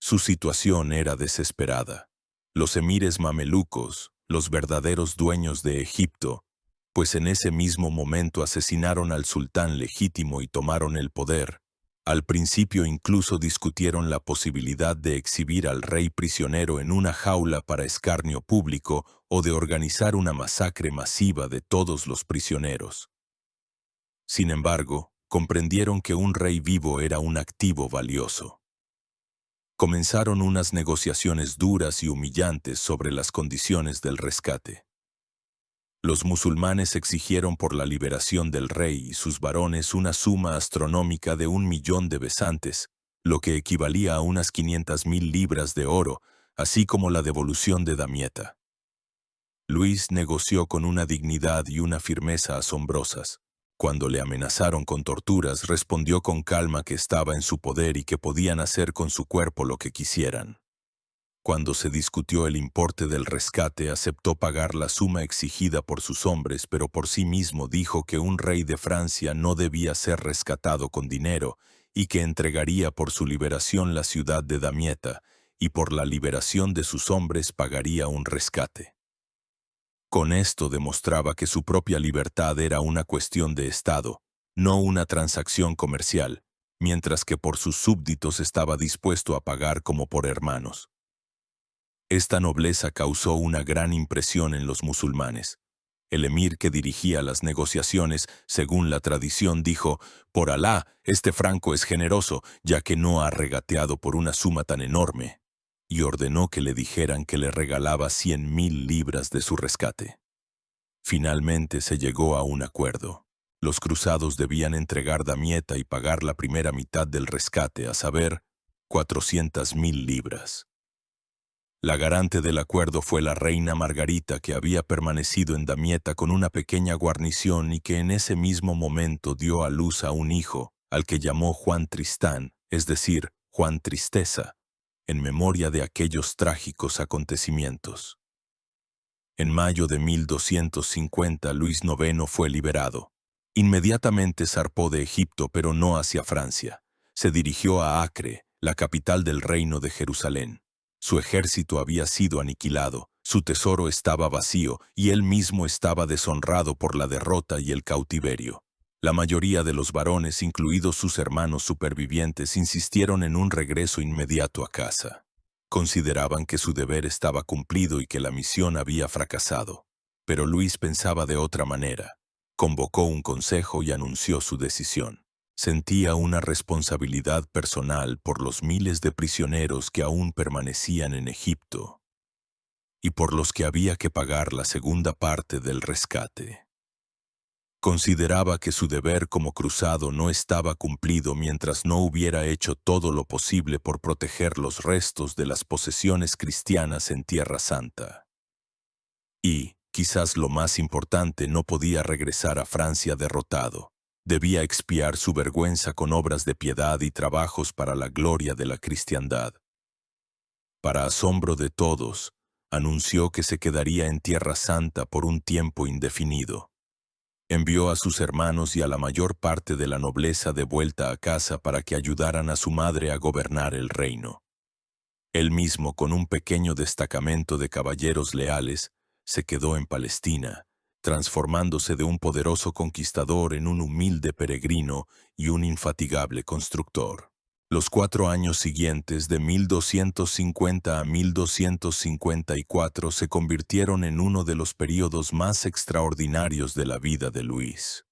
Su situación era desesperada. Los emires mamelucos, los verdaderos dueños de Egipto, pues en ese mismo momento asesinaron al sultán legítimo y tomaron el poder. Al principio incluso discutieron la posibilidad de exhibir al rey prisionero en una jaula para escarnio público o de organizar una masacre masiva de todos los prisioneros. Sin embargo, comprendieron que un rey vivo era un activo valioso. Comenzaron unas negociaciones duras y humillantes sobre las condiciones del rescate. Los musulmanes exigieron por la liberación del rey y sus varones una suma astronómica de 1.000.000 de besantes, lo que equivalía a unas 500.000 libras de oro, así como la devolución de Damietta. Luis negoció con una dignidad y una firmeza asombrosas. Cuando le amenazaron con torturas, respondió con calma que estaba en su poder y que podían hacer con su cuerpo lo que quisieran. Cuando se discutió el importe del rescate, aceptó pagar la suma exigida por sus hombres, pero por sí mismo dijo que un rey de Francia no debía ser rescatado con dinero y que entregaría por su liberación la ciudad de Damietta y por la liberación de sus hombres pagaría un rescate. Con esto demostraba que su propia libertad era una cuestión de Estado, no una transacción comercial, mientras que por sus súbditos estaba dispuesto a pagar como por hermanos. Esta nobleza causó una gran impresión en los musulmanes. El emir que dirigía las negociaciones, según la tradición, dijo: «Por Alá, este franco es generoso, ya que no ha regateado por una suma tan enorme», y ordenó que le dijeran que le regalaba 100.000 libras de su rescate. Finalmente se llegó a un acuerdo. Los cruzados debían entregar Damietta y pagar la primera mitad del rescate, a saber, 400.000 libras. La garante del acuerdo fue la reina Margarita, que había permanecido en Damietta con una pequeña guarnición y que en ese mismo momento dio a luz a un hijo, al que llamó Juan Tristán, es decir, Juan Tristeza, en memoria de aquellos trágicos acontecimientos. En mayo de 1250 Luis IX fue liberado. Inmediatamente zarpó de Egipto, pero no hacia Francia. Se dirigió a Acre, la capital del reino de Jerusalén. Su ejército había sido aniquilado, su tesoro estaba vacío y él mismo estaba deshonrado por la derrota y el cautiverio. La mayoría de los varones, incluidos sus hermanos supervivientes, insistieron en un regreso inmediato a casa. Consideraban que su deber estaba cumplido y que la misión había fracasado. Pero Luis pensaba de otra manera. Convocó un consejo y anunció su decisión. Sentía una responsabilidad personal por los miles de prisioneros que aún permanecían en Egipto y por los que había que pagar la segunda parte del rescate. Consideraba que su deber como cruzado no estaba cumplido mientras no hubiera hecho todo lo posible por proteger los restos de las posesiones cristianas en Tierra Santa. Y, quizás lo más importante, no podía regresar a Francia derrotado. Debía expiar su vergüenza con obras de piedad y trabajos para la gloria de la cristiandad. Para asombro de todos, anunció que se quedaría en Tierra Santa por un tiempo indefinido. Envió a sus hermanos y a la mayor parte de la nobleza de vuelta a casa para que ayudaran a su madre a gobernar el reino. Él mismo, con un pequeño destacamento de caballeros leales, se quedó en Palestina, transformándose de un poderoso conquistador en un humilde peregrino y un infatigable constructor. Los 4 años siguientes, de 1250 a 1254, se convirtieron en uno de los períodos más extraordinarios de la vida de Luis.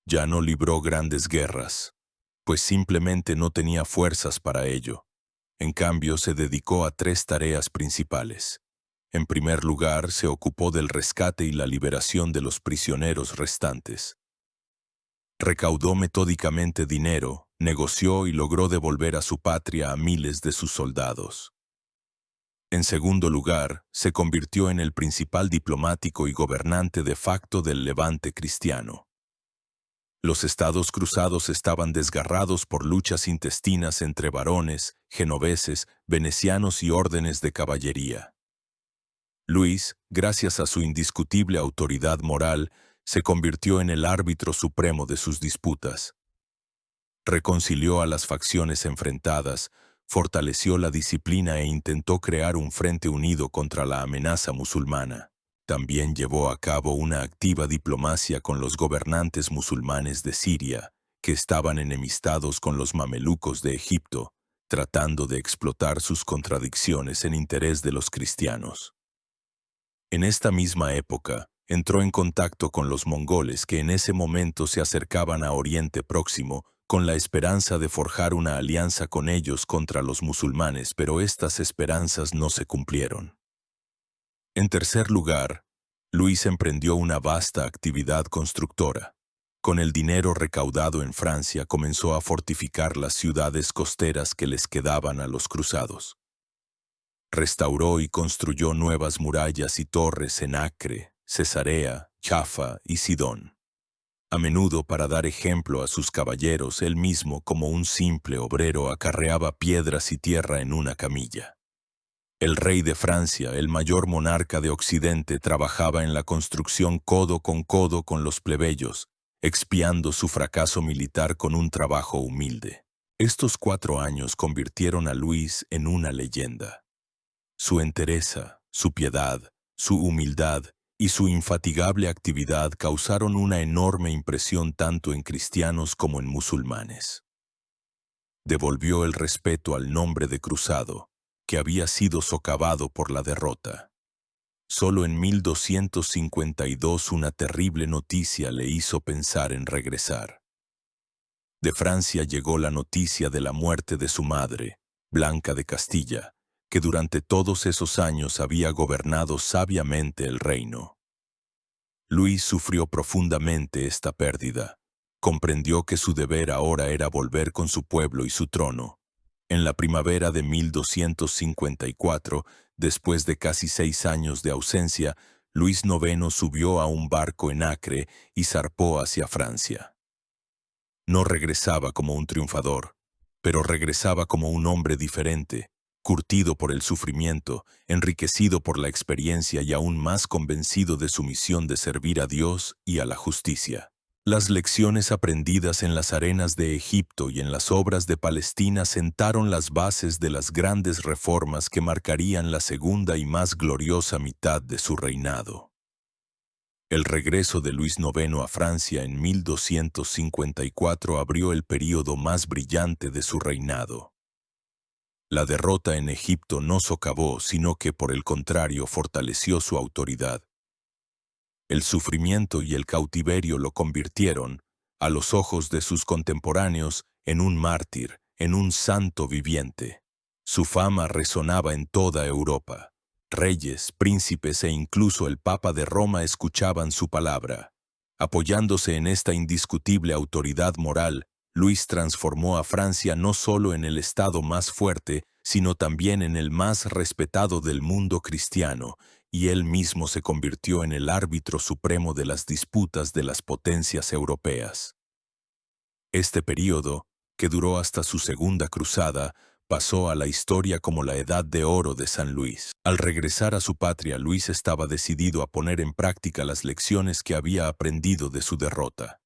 Ya no libró grandes guerras, pues simplemente no tenía fuerzas para ello. En cambio, se dedicó a 3 tareas principales. En primer lugar, se ocupó del rescate y la liberación de los prisioneros restantes. Recaudó metódicamente dinero, negoció y logró devolver a su patria a miles de sus soldados. En segundo lugar, se convirtió en el principal diplomático y gobernante de facto del Levante cristiano. Los estados cruzados estaban desgarrados por luchas intestinas entre varones, genoveses, venecianos y órdenes de caballería. Luis, gracias a su indiscutible autoridad moral, se convirtió en el árbitro supremo de sus disputas. Reconcilió a las facciones enfrentadas, fortaleció la disciplina e intentó crear un frente unido contra la amenaza musulmana. También llevó a cabo una activa diplomacia con los gobernantes musulmanes de Siria, que estaban enemistados con los mamelucos de Egipto, tratando de explotar sus contradicciones en interés de los cristianos. En esta misma época, entró en contacto con los mongoles que en ese momento se acercaban a Oriente Próximo, con la esperanza de forjar una alianza con ellos contra los musulmanes, pero estas esperanzas no se cumplieron. En tercer lugar, Luis emprendió una vasta actividad constructora. Con el dinero recaudado en Francia comenzó a fortificar las ciudades costeras que les quedaban a los cruzados. Restauró y construyó nuevas murallas y torres en Acre, Cesarea, Jaffa y Sidón. A menudo, para dar ejemplo a sus caballeros, él mismo, como un simple obrero, acarreaba piedras y tierra en una camilla. El rey de Francia, el mayor monarca de Occidente, trabajaba en la construcción codo con los plebeyos, expiando su fracaso militar con un trabajo humilde. Estos 4 años convirtieron a Luis en una leyenda. Su entereza, su piedad, su humildad y su infatigable actividad causaron una enorme impresión tanto en cristianos como en musulmanes. Devolvió el respeto al nombre de cruzado, que había sido socavado por la derrota. Solo en 1252 una terrible noticia le hizo pensar en regresar. De Francia llegó la noticia de la muerte de su madre, Blanca de Castilla, que durante todos esos años había gobernado sabiamente el reino. Luis sufrió profundamente esta pérdida. Comprendió que su deber ahora era volver con su pueblo y su trono. En la primavera de 1254, después de casi 6 años de ausencia, Luis IX subió a un barco en Acre y zarpó hacia Francia. No regresaba como un triunfador, pero regresaba como un hombre diferente, curtido por el sufrimiento, enriquecido por la experiencia y aún más convencido de su misión de servir a Dios y a la justicia. Las lecciones aprendidas en las arenas de Egipto y en las obras de Palestina sentaron las bases de las grandes reformas que marcarían la segunda y más gloriosa mitad de su reinado. El regreso de Luis IX a Francia en 1254 abrió el período más brillante de su reinado. La derrota en Egipto no socavó, sino que por el contrario fortaleció su autoridad. El sufrimiento y el cautiverio lo convirtieron, a los ojos de sus contemporáneos, en un mártir, en un santo viviente. Su fama resonaba en toda Europa. Reyes, príncipes e incluso el Papa de Roma escuchaban su palabra. Apoyándose en esta indiscutible autoridad moral, Luis transformó a Francia no solo en el estado más fuerte, sino también en el más respetado del mundo cristiano, y él mismo se convirtió en el árbitro supremo de las disputas de las potencias europeas. Este período, que duró hasta su segunda cruzada, pasó a la historia como la Edad de Oro de San Luis. Al regresar a su patria, Luis estaba decidido a poner en práctica las lecciones que había aprendido de su derrota.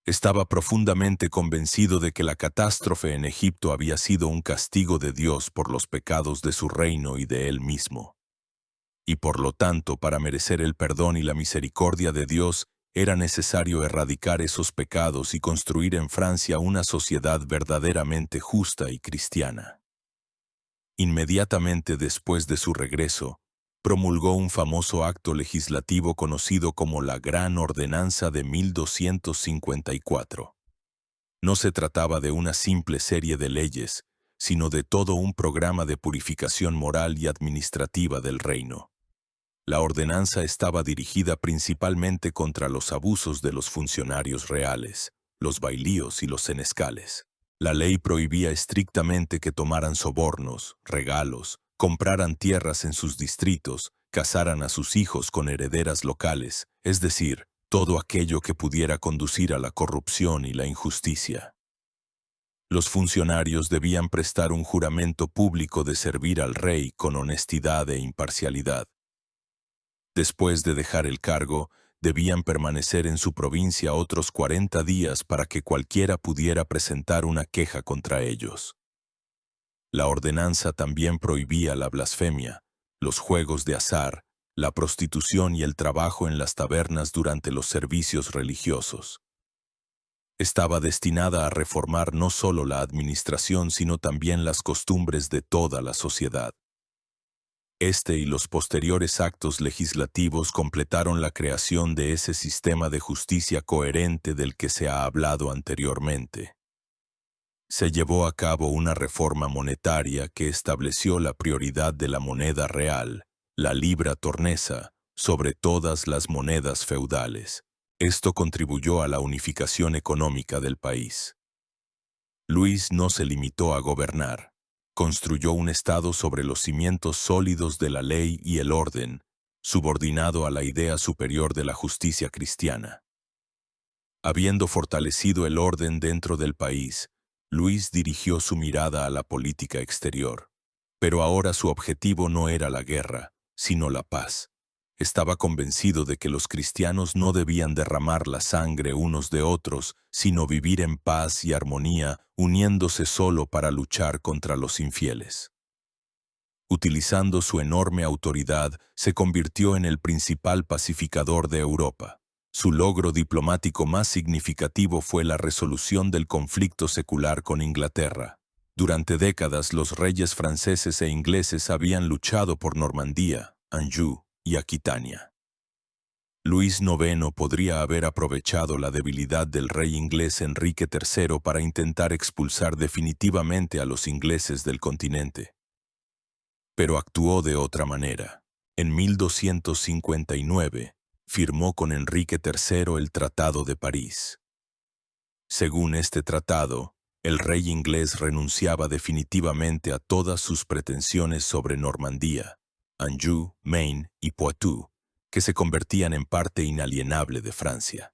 Estaba profundamente convencido de que la catástrofe en Egipto había sido un castigo de Dios por los pecados de su reino y de él mismo. Y por lo tanto, para merecer el perdón y la misericordia de Dios, era necesario erradicar esos pecados y construir en Francia una sociedad verdaderamente justa y cristiana. Inmediatamente después de su regreso, promulgó un famoso acto legislativo conocido como la Gran Ordenanza de 1254. No se trataba de una simple serie de leyes, sino de todo un programa de purificación moral y administrativa del reino. La ordenanza estaba dirigida principalmente contra los abusos de los funcionarios reales, los bailíos y los senescales. La ley prohibía estrictamente que tomaran sobornos, regalos, compraran tierras en sus distritos, casaran a sus hijos con herederas locales, es decir, todo aquello que pudiera conducir a la corrupción y la injusticia. Los funcionarios debían prestar un juramento público de servir al rey con honestidad e imparcialidad. Después de dejar el cargo, debían permanecer en su provincia otros 40 días para que cualquiera pudiera presentar una queja contra ellos. La ordenanza también prohibía la blasfemia, los juegos de azar, la prostitución y el trabajo en las tabernas durante los servicios religiosos. Estaba destinada a reformar no solo la administración, sino también las costumbres de toda la sociedad. Este y los posteriores actos legislativos completaron la creación de ese sistema de justicia coherente del que se ha hablado anteriormente. Se llevó a cabo una reforma monetaria que estableció la prioridad de la moneda real, la libra tornesa, sobre todas las monedas feudales. Esto contribuyó a la unificación económica del país. Luis no se limitó a gobernar. Construyó un Estado sobre los cimientos sólidos de la ley y el orden, subordinado a la idea superior de la justicia cristiana. Habiendo fortalecido el orden dentro del país, Luis dirigió su mirada a la política exterior. Pero ahora su objetivo no era la guerra, sino la paz. Estaba convencido de que los cristianos no debían derramar la sangre unos de otros, sino vivir en paz y armonía, uniéndose solo para luchar contra los infieles. Utilizando su enorme autoridad, se convirtió en el principal pacificador de Europa. Su logro diplomático más significativo fue la resolución del conflicto secular con Inglaterra. Durante décadas los reyes franceses e ingleses habían luchado por Normandía, Anjou y Aquitania. Luis IX podría haber aprovechado la debilidad del rey inglés Enrique III para intentar expulsar definitivamente a los ingleses del continente. Pero actuó de otra manera. En 1259, firmó con Enrique III el Tratado de París. Según este tratado, el rey inglés renunciaba definitivamente a todas sus pretensiones sobre Normandía, Anjou, Maine y Poitou, que se convertían en parte inalienable de Francia.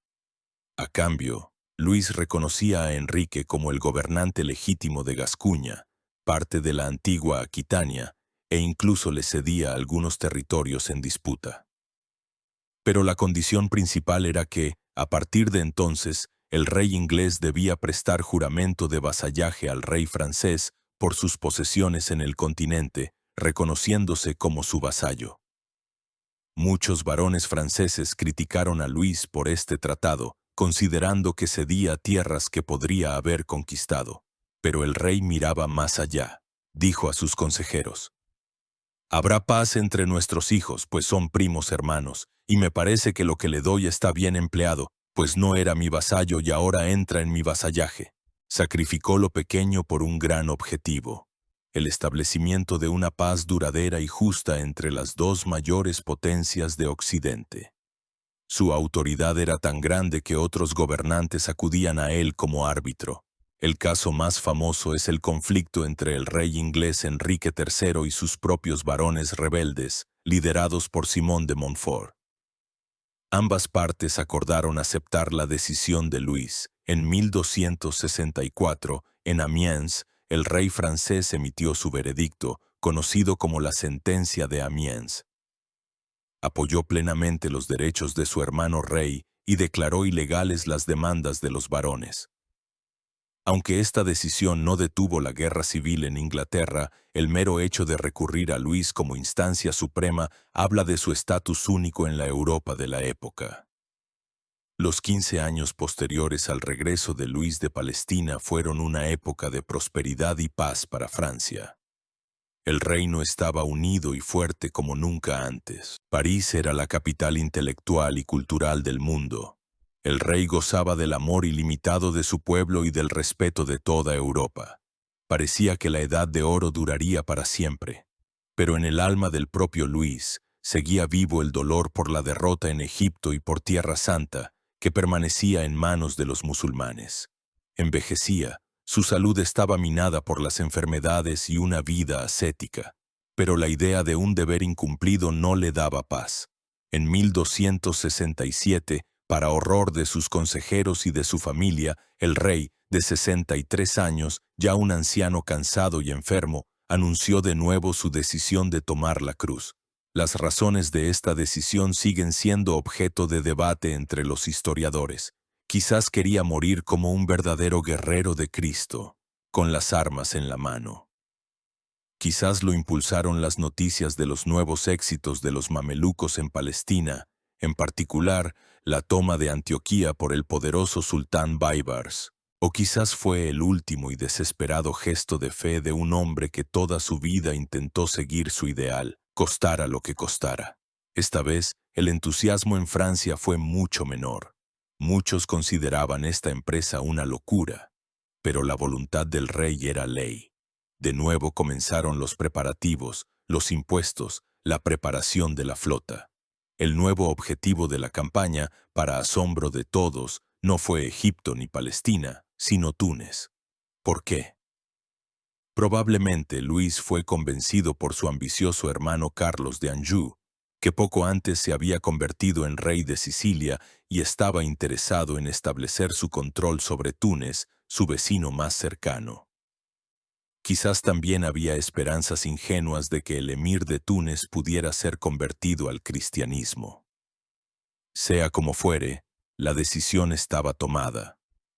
A cambio, Luis reconocía a Enrique como el gobernante legítimo de Gascuña, parte de la antigua Aquitania, e incluso le cedía algunos territorios en disputa. Pero la condición principal era que, a partir de entonces, el rey inglés debía prestar juramento de vasallaje al rey francés por sus posesiones en el continente, reconociéndose como su vasallo. Muchos varones franceses criticaron a Luis por este tratado, considerando que cedía tierras que podría haber conquistado. Pero el rey miraba más allá. Dijo a sus consejeros: «Habrá paz entre nuestros hijos, pues son primos hermanos, y me parece que lo que le doy está bien empleado, pues no era mi vasallo y ahora entra en mi vasallaje». Sacrificó lo pequeño por un gran objetivo: el establecimiento de una paz duradera y justa entre las dos mayores potencias de Occidente. Su autoridad era tan grande que otros gobernantes acudían a él como árbitro. El caso más famoso es el conflicto entre el rey inglés Enrique III y sus propios varones rebeldes, liderados por Simón de Montfort. Ambas partes acordaron aceptar la decisión de Luis. En 1264, en Amiens, el rey francés emitió su veredicto, conocido como la Sentencia de Amiens. Apoyó plenamente los derechos de su hermano rey y declaró ilegales las demandas de los varones. Aunque esta decisión no detuvo la guerra civil en Inglaterra, el mero hecho de recurrir a Luis como instancia suprema habla de su estatus único en la Europa de la época. Los 15 años posteriores al regreso de Luis de Palestina fueron una época de prosperidad y paz para Francia. El reino estaba unido y fuerte como nunca antes. París era la capital intelectual y cultural del mundo. El rey gozaba del amor ilimitado de su pueblo y del respeto de toda Europa. Parecía que la edad de oro duraría para siempre. Pero en el alma del propio Luis seguía vivo el dolor por la derrota en Egipto y por Tierra Santa, que permanecía en manos de los musulmanes. Envejecía, su salud estaba minada por las enfermedades y una vida ascética. Pero la idea de un deber incumplido no le daba paz. En 1267, para horror de sus consejeros y de su familia, el rey, de 63 años, ya un anciano cansado y enfermo, anunció de nuevo su decisión de tomar la cruz. Las razones de esta decisión siguen siendo objeto de debate entre los historiadores. Quizás quería morir como un verdadero guerrero de Cristo, con las armas en la mano. Quizás lo impulsaron las noticias de los nuevos éxitos de los mamelucos en Palestina, en particular la toma de Antioquía por el poderoso sultán Baibars. O quizás fue el último y desesperado gesto de fe de un hombre que toda su vida intentó seguir su ideal, costara lo que costara. Esta vez, el entusiasmo en Francia fue mucho menor. Muchos consideraban esta empresa una locura, pero la voluntad del rey era ley. De nuevo comenzaron los preparativos, los impuestos, la preparación de la flota. El nuevo objetivo de la campaña, para asombro de todos, no fue Egipto ni Palestina, sino Túnez. ¿Por qué? Probablemente Luis fue convencido por su ambicioso hermano Carlos de Anjou, que poco antes se había convertido en rey de Sicilia y estaba interesado en establecer su control sobre Túnez, su vecino más cercano. Quizás también había esperanzas ingenuas de que el emir de Túnez pudiera ser convertido al cristianismo. Sea como fuere, la decisión estaba tomada.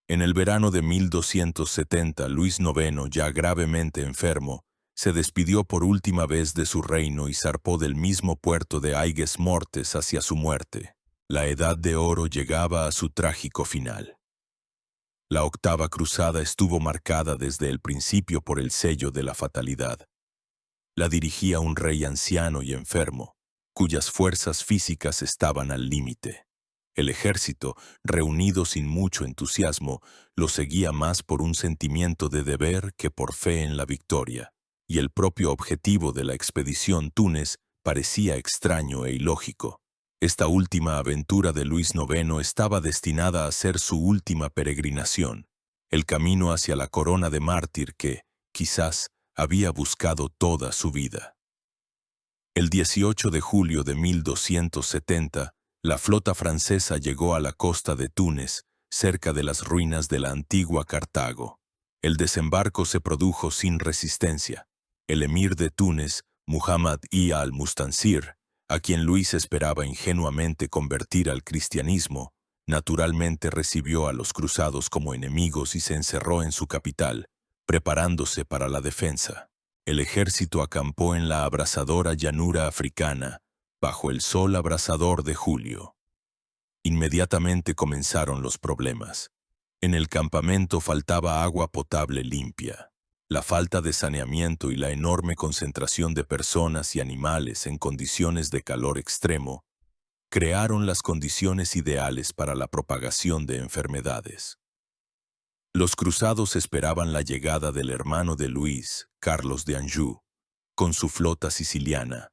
En el verano de 1270, Luis IX, ya gravemente enfermo, se despidió por última vez de su reino y zarpó del mismo puerto de Aigues Mortes hacia su muerte. La Edad de Oro llegaba a su trágico final. La octava cruzada estuvo marcada desde el principio por el sello de la fatalidad. La dirigía un rey anciano y enfermo, cuyas fuerzas físicas estaban al límite. El ejército, reunido sin mucho entusiasmo, lo seguía más por un sentimiento de deber que por fe en la victoria, y el propio objetivo de la expedición Túnez parecía extraño e ilógico. Esta última aventura de Luis IX estaba destinada a ser su última peregrinación, el camino hacia la corona de mártir que, quizás, había buscado toda su vida. El 18 de julio de 1270, la flota francesa llegó a la costa de Túnez, cerca de las ruinas de la antigua Cartago. El desembarco se produjo sin resistencia. El emir de Túnez, Muhammad I al-Mustansir, a quien Luis esperaba ingenuamente convertir al cristianismo, naturalmente recibió a los cruzados como enemigos y se encerró en su capital, preparándose para la defensa. El ejército acampó en la abrasadora llanura africana, bajo el sol abrasador de julio. Inmediatamente comenzaron los problemas. En el campamento faltaba agua potable limpia. La falta de saneamiento y la enorme concentración de personas y animales en condiciones de calor extremo crearon las condiciones ideales para la propagación de enfermedades. Los cruzados esperaban la llegada del hermano de Luis, Carlos de Anjou, con su flota siciliana,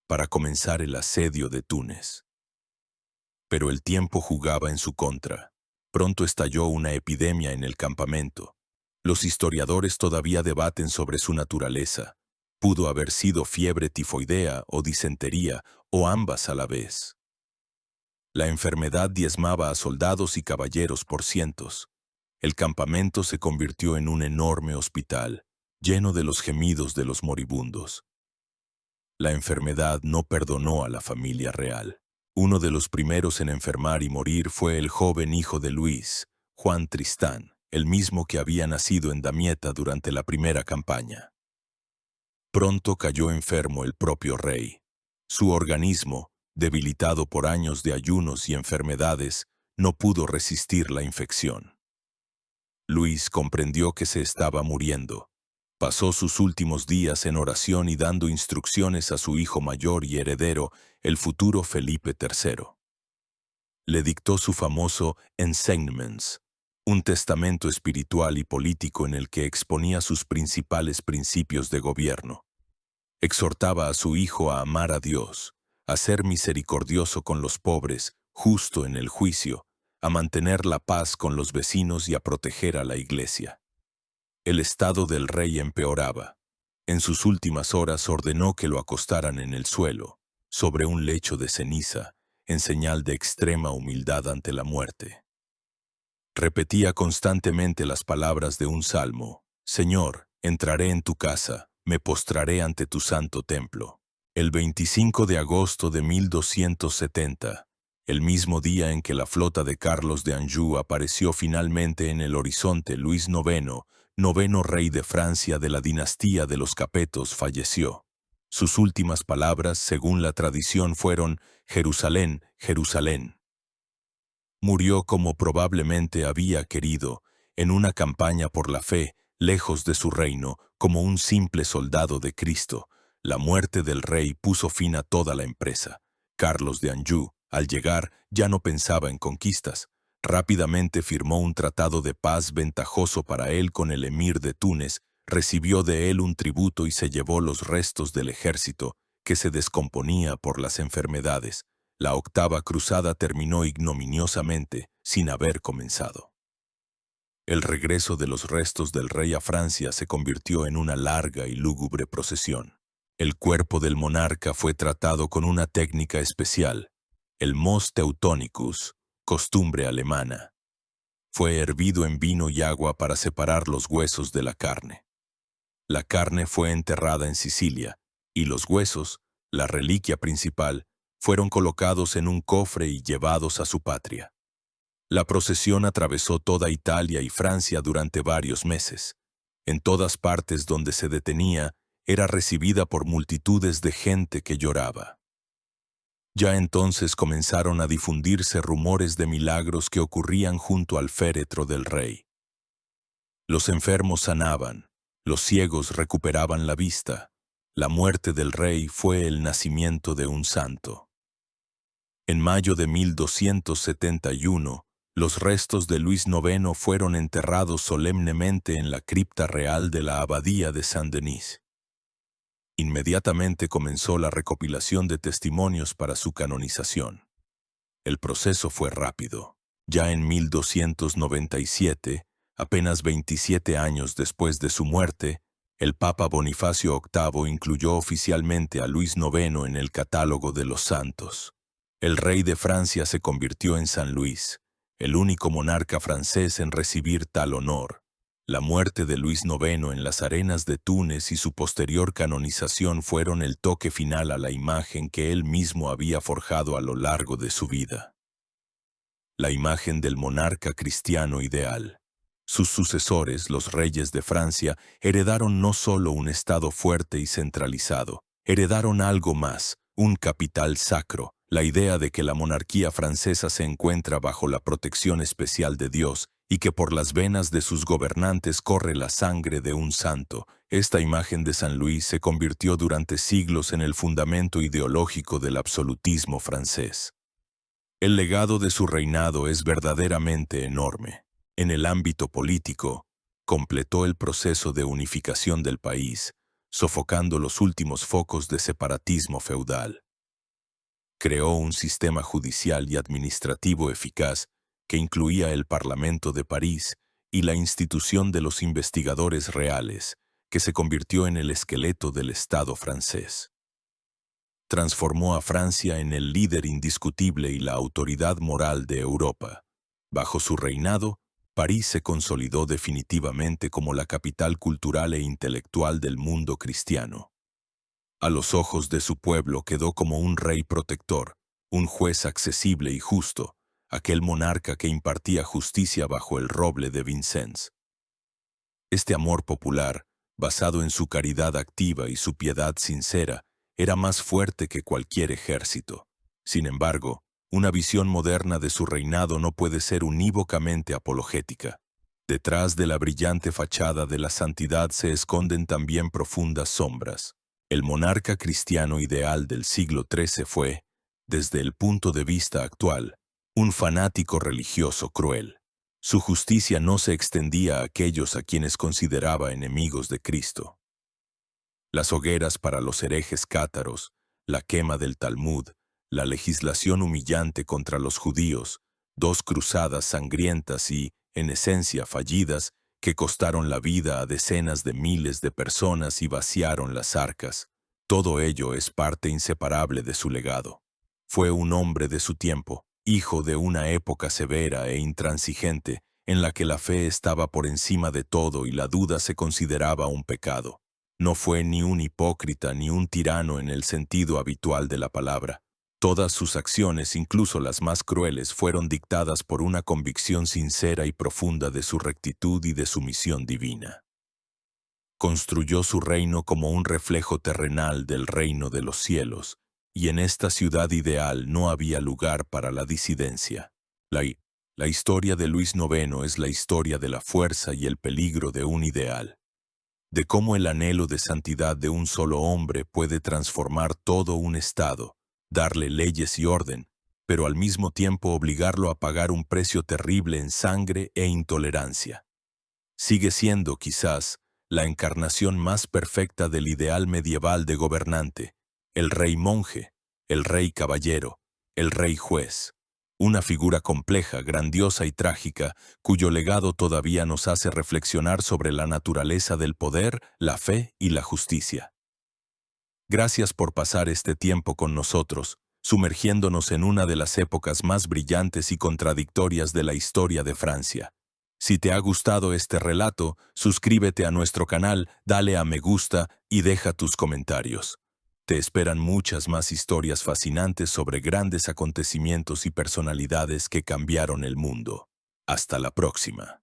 para comenzar el asedio de Túnez. Pero el tiempo jugaba en su contra. Pronto estalló una epidemia en el campamento. Los historiadores todavía debaten sobre su naturaleza. Pudo haber sido fiebre tifoidea o disentería, o ambas a la vez. La enfermedad diezmaba a soldados y caballeros por cientos. El campamento se convirtió en un enorme hospital, lleno de los gemidos de los moribundos. La enfermedad no perdonó a la familia real. Uno de los primeros en enfermar y morir fue el joven hijo de Luis, Juan Tristán, el mismo que había nacido en Damieta durante la primera campaña. Pronto cayó enfermo el propio rey. Su organismo, debilitado por años de ayunos y enfermedades, no pudo resistir la infección. Luis comprendió que se estaba muriendo. Pasó sus últimos días en oración y dando instrucciones a su hijo mayor y heredero, el futuro Felipe III. Le dictó su famoso Enseignements, un testamento espiritual y político en el que exponía sus principales principios de gobierno. Exhortaba a su hijo a amar a Dios, a ser misericordioso con los pobres, justo en el juicio, a mantener la paz con los vecinos y a proteger a la Iglesia. El estado del rey empeoraba. En sus últimas horas ordenó que lo acostaran en el suelo, sobre un lecho de ceniza, en señal de extrema humildad ante la muerte. Repetía constantemente las palabras de un salmo: Señor, entraré en tu casa, me postraré ante tu santo templo. El 25 de agosto de 1270, el mismo día en que la flota de Carlos de Anjou apareció finalmente en el horizonte, Luis IX, noveno rey de Francia de la dinastía de los Capetos, falleció. Sus últimas palabras, según la tradición, fueron: Jerusalén, Jerusalén. Murió como probablemente había querido, en una campaña por la fe, lejos de su reino, como un simple soldado de Cristo. La muerte del rey puso fin a toda la empresa. Carlos de Anjou, al llegar, ya no pensaba en conquistas. Rápidamente firmó un tratado de paz ventajoso para él con el emir de Túnez, recibió de él un tributo y se llevó los restos del ejército, que se descomponía por las enfermedades. La octava cruzada terminó ignominiosamente, sin haber comenzado. El regreso de los restos del rey a Francia se convirtió en una larga y lúgubre procesión. El cuerpo del monarca fue tratado con una técnica especial, el mos teutonicus, costumbre alemana. Fue hervido en vino y agua para separar los huesos de la carne. La carne fue enterrada en Sicilia, y los huesos, la reliquia principal, fueron colocados en un cofre y llevados a su patria. La procesión atravesó toda Italia y Francia durante varios meses. En todas partes donde se detenía, era recibida por multitudes de gente que lloraba. Ya entonces comenzaron a difundirse rumores de milagros que ocurrían junto al féretro del rey. Los enfermos sanaban, los ciegos recuperaban la vista. La muerte del rey fue el nacimiento de un santo. En mayo de 1271, los restos de Luis IX fueron enterrados solemnemente en la cripta real de la abadía de Saint-Denis. Inmediatamente comenzó la recopilación de testimonios para su canonización. El proceso fue rápido. Ya en 1297, apenas 27 años después de su muerte, el Papa Bonifacio VIII incluyó oficialmente a Luis IX en el catálogo de los santos. El rey de Francia se convirtió en San Luis, el único monarca francés en recibir tal honor. La muerte de Luis IX en las arenas de Túnez y su posterior canonización fueron el toque final a la imagen que él mismo había forjado a lo largo de su vida. La imagen del monarca cristiano ideal. Sus sucesores, los reyes de Francia, heredaron no solo un estado fuerte y centralizado, heredaron algo más, un capital sacro, la idea de que la monarquía francesa se encuentra bajo la protección especial de Dios y que por las venas de sus gobernantes corre la sangre de un santo. Esta imagen de San Luis se convirtió durante siglos en el fundamento ideológico del absolutismo francés. El legado de su reinado es verdaderamente enorme. En el ámbito político, completó el proceso de unificación del país, sofocando los últimos focos de separatismo feudal. Creó un sistema judicial y administrativo eficaz que incluía el Parlamento de París y la institución de los investigadores reales, que se convirtió en el esqueleto del Estado francés. Transformó a Francia en el líder indiscutible y la autoridad moral de Europa. Bajo su reinado, París se consolidó definitivamente como la capital cultural e intelectual del mundo cristiano. A los ojos de su pueblo quedó como un rey protector, un juez accesible y justo, aquel monarca que impartía justicia bajo el roble de Vincennes. Este amor popular, basado en su caridad activa y su piedad sincera, era más fuerte que cualquier ejército. Sin embargo, una visión moderna de su reinado no puede ser unívocamente apologética. Detrás de la brillante fachada de la santidad se esconden también profundas sombras. El monarca cristiano ideal del siglo XIII fue, desde el punto de vista actual, un fanático religioso cruel. Su justicia no se extendía a aquellos a quienes consideraba enemigos de Cristo. Las hogueras para los herejes cátaros, la quema del Talmud, la legislación humillante contra los judíos, dos cruzadas sangrientas y, en esencia, fallidas, que costaron la vida a decenas de miles de personas y vaciaron las arcas. Todo ello es parte inseparable de su legado. Fue un hombre de su tiempo, hijo de una época severa e intransigente, en la que la fe estaba por encima de todo y la duda se consideraba un pecado. No fue ni un hipócrita ni un tirano en el sentido habitual de la palabra. Todas sus acciones, incluso las más crueles, fueron dictadas por una convicción sincera y profunda de su rectitud y de su misión divina. Construyó su reino como un reflejo terrenal del reino de los cielos, y en esta ciudad ideal no había lugar para la disidencia. La historia de Luis IX es la historia de la fuerza y el peligro de un ideal, de cómo el anhelo de santidad de un solo hombre puede transformar todo un estado, darle leyes y orden, pero al mismo tiempo obligarlo a pagar un precio terrible en sangre e intolerancia. Sigue siendo, quizás, la encarnación más perfecta del ideal medieval de gobernante, el rey monje, el rey caballero, el rey juez. Una figura compleja, grandiosa y trágica, cuyo legado todavía nos hace reflexionar sobre la naturaleza del poder, la fe y la justicia. Gracias por pasar este tiempo con nosotros, sumergiéndonos en una de las épocas más brillantes y contradictorias de la historia de Francia. Si te ha gustado este relato, suscríbete a nuestro canal, dale a me gusta y deja tus comentarios. Te esperan muchas más historias fascinantes sobre grandes acontecimientos y personalidades que cambiaron el mundo. Hasta la próxima.